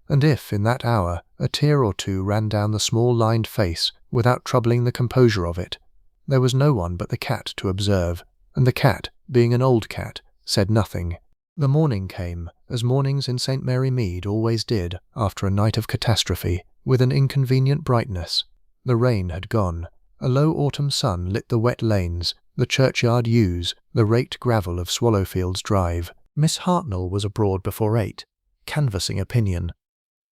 And if, in that hour, a tear or two ran down the small lined face without troubling the composure of it, there was no one but the cat to observe, and the cat, being an old cat, said nothing. The morning came, as mornings in St. Mary Mead always did after a night of catastrophe, with an inconvenient brightness. The rain had gone. A low autumn sun lit the wet lanes, the churchyard yews, the raked gravel of Swallowfield's drive. Miss Hartnell was abroad before 8, canvassing opinion.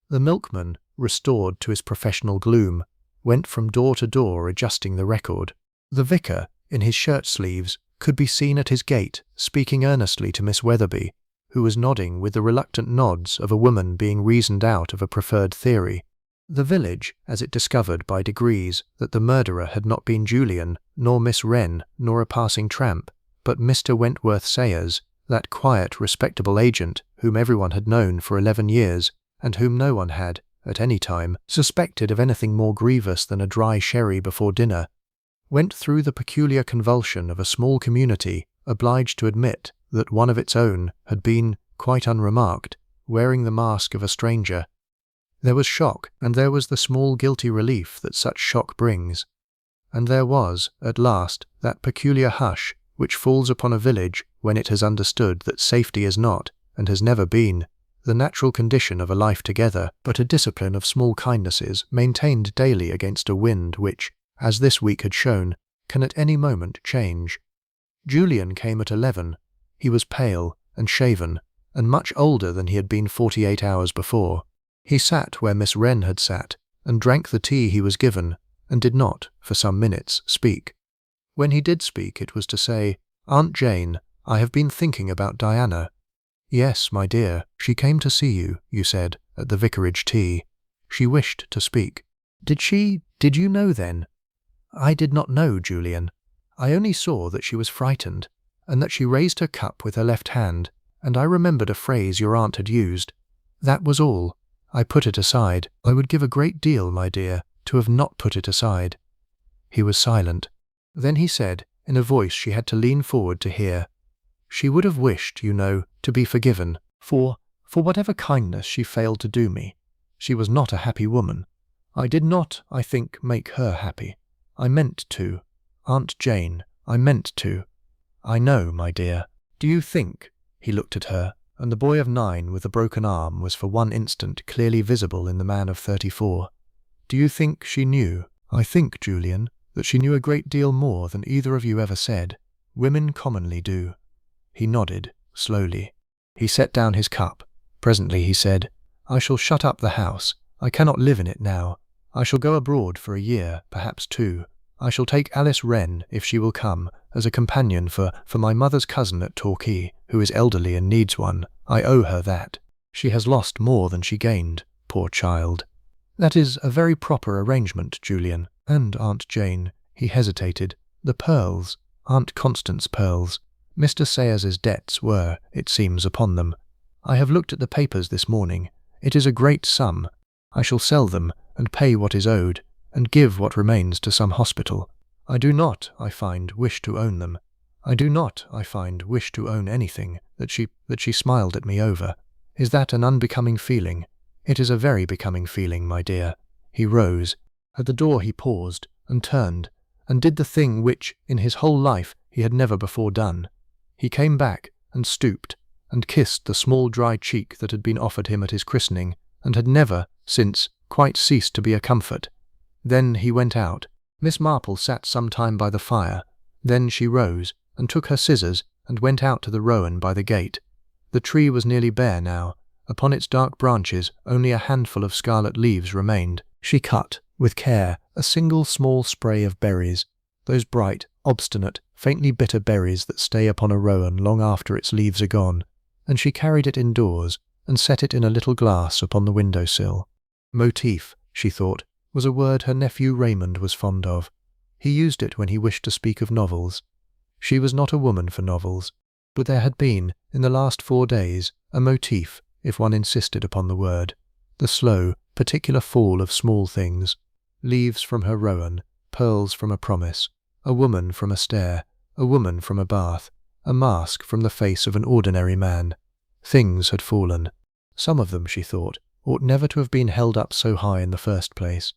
The milkman, restored to his professional gloom, went from door to door adjusting the record. The vicar, in his shirt-sleeves, could be seen at his gate, speaking earnestly to Miss Weatherby, who was nodding with the reluctant nods of a woman being reasoned out of a preferred theory. The village, as it discovered by degrees that the murderer had not been Julian, nor Miss Wren, nor a passing tramp, but Mr. Wentworth Sayers, that quiet, respectable agent whom everyone had known for 11 years, and whom no one had, at any time, suspected of anything more grievous than a dry sherry before dinner, went through the peculiar convulsion of a small community obliged to admit that one of its own had been, quite unremarked, wearing the mask of a stranger. There was shock, and there was the small guilty relief that such shock brings. And there was, at last, that peculiar hush which falls upon a village when it has understood that safety is not, and has never been, the natural condition of a life together, but a discipline of small kindnesses maintained daily against a wind which, as this week had shown, can at any moment change. Julian came at 11. He was pale and shaven, and much older than he had been 48 hours before. He sat where Miss Wren had sat, and drank the tea he was given, and did not, for some minutes, speak. When he did speak, it was to say, "Aunt Jane, I have been thinking about Diana." "Yes, my dear, she came to see you," you said, at the vicarage tea. She wished to speak. Did you know then?" "I did not know, Julian. I only saw that she was frightened, and that she raised her cup with her left hand, and I remembered a phrase your aunt had used. That was all. I put it aside. I would give a great deal, my dear, to have not put it aside." He was silent. Then he said, in a voice she had to lean forward to hear, "She would have wished, you know, to be forgiven, for whatever kindness she failed to do me. She was not a happy woman. I did not, I think, make her happy. I meant to. Aunt Jane, I meant to. I know, my dear. Do you think—" He looked at her, and the boy of 9 with the broken arm was for one instant clearly visible in the man of 34. "Do you think she knew? I think, Julian, that she knew a great deal more than either of you ever said. Women commonly do." He nodded, slowly. He set down his cup. Presently he said, "I shall shut up the house. I cannot live in it now. I shall go abroad for a year, perhaps 2. I shall take Alice Wren, if she will come, as a companion for my mother's cousin at Torquay, who is elderly and needs one. I owe her that. She has lost more than she gained, poor child." "That is a very proper arrangement, Julian. And Aunt Jane," he hesitated, "the pearls, Aunt Constance pearls. Mr. Sayers's debts were, it seems, upon them. I have looked at the papers this morning. It is a great sum. I shall sell them, and pay what is owed, and give what remains to some hospital. I do not, I find, wish to own them. I do not, I find, wish to own anything that she smiled at me over. Is that an unbecoming feeling? It is a very becoming feeling, my dear." He rose. At the door he paused, and turned, and did the thing which, in his whole life, he had never before done. He came back, and stooped, and kissed the small dry cheek that had been offered him at his christening, and had never, since, quite ceased to be a comfort. Then he went out. Miss Marple sat some time by the fire. Then she rose, and took her scissors, and went out to the rowan by the gate. The tree was nearly bare now. Upon its dark branches only a handful of scarlet leaves remained. She cut, with care, a single small spray of berries, those bright, obstinate, faintly bitter berries that stay upon a rowan long after its leaves are gone, and she carried it indoors, and set it in a little glass upon the window-sill. Motif, she thought, was a word her nephew Raymond was fond of. He used it when he wished to speak of novels. She was not a woman for novels, but there had been, in the last 4 days, a motif, if one insisted upon the word, the slow, particular fall of small things, leaves from her rowan, pearls from a promise, a woman from a stair, a woman from a bath, a mask from the face of an ordinary man. Things had fallen. Some of them, she thought, ought never to have been held up so high in the first place.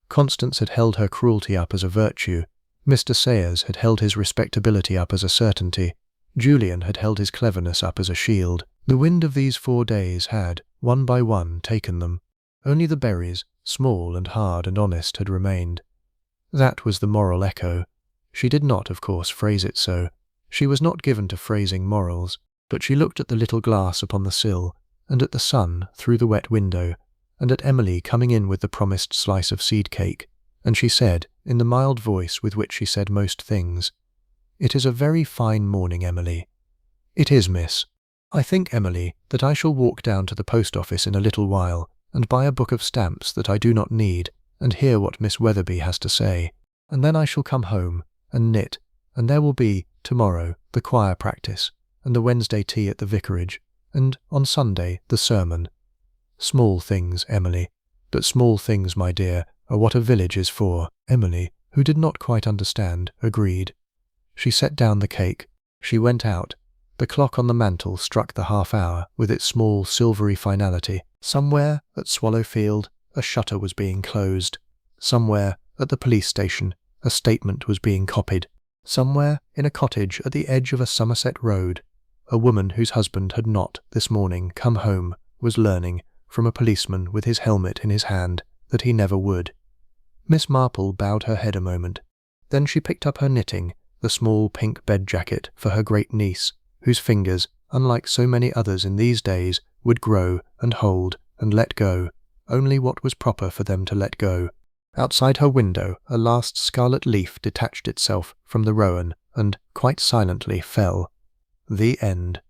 Constance had held her cruelty up as a virtue. Mr. Sayers had held his respectability up as a certainty. Julian had held his cleverness up as a shield. The wind of these 4 days had, one by one, taken them. Only the berries, small and hard and honest, had remained. That was the moral echo. She did not, of course, phrase it so. She was not given to phrasing morals, but she looked at the little glass upon the sill, and at the sun through the wet window, and at Emily coming in with the promised slice of seed cake, and she said, in the mild voice with which she said most things, "It is a very fine morning, Emily." "It is, miss. I think, Emily, that I shall walk down to the post office in a little while, and buy a book of stamps that I do not need, and hear what Miss Weatherby has to say, and then I shall come home, and knit, and there will be, tomorrow, the choir practice, and the Wednesday tea at the vicarage, and, on Sunday, the sermon. Small things, Emily, but small things, my dear, are what a village is for." Emily, who did not quite understand, agreed. She set down the cake. She went out. The clock on the mantel struck the half-hour with its small silvery finality. Somewhere at Swallowfield a shutter was being closed. Somewhere at the police station a statement was being copied. Somewhere in a cottage at the edge of a Somerset road, a woman whose husband had not, this morning, come home, was learning, from a policeman with his helmet in his hand, that he never would. Miss Marple bowed her head a moment. Then she picked up her knitting, the small pink bed jacket for her great niece, whose fingers, unlike so many others in these days, would grow and hold and let go, only what was proper for them to let go. Outside her window a last scarlet leaf detached itself from the rowan and, quite silently, fell. The end.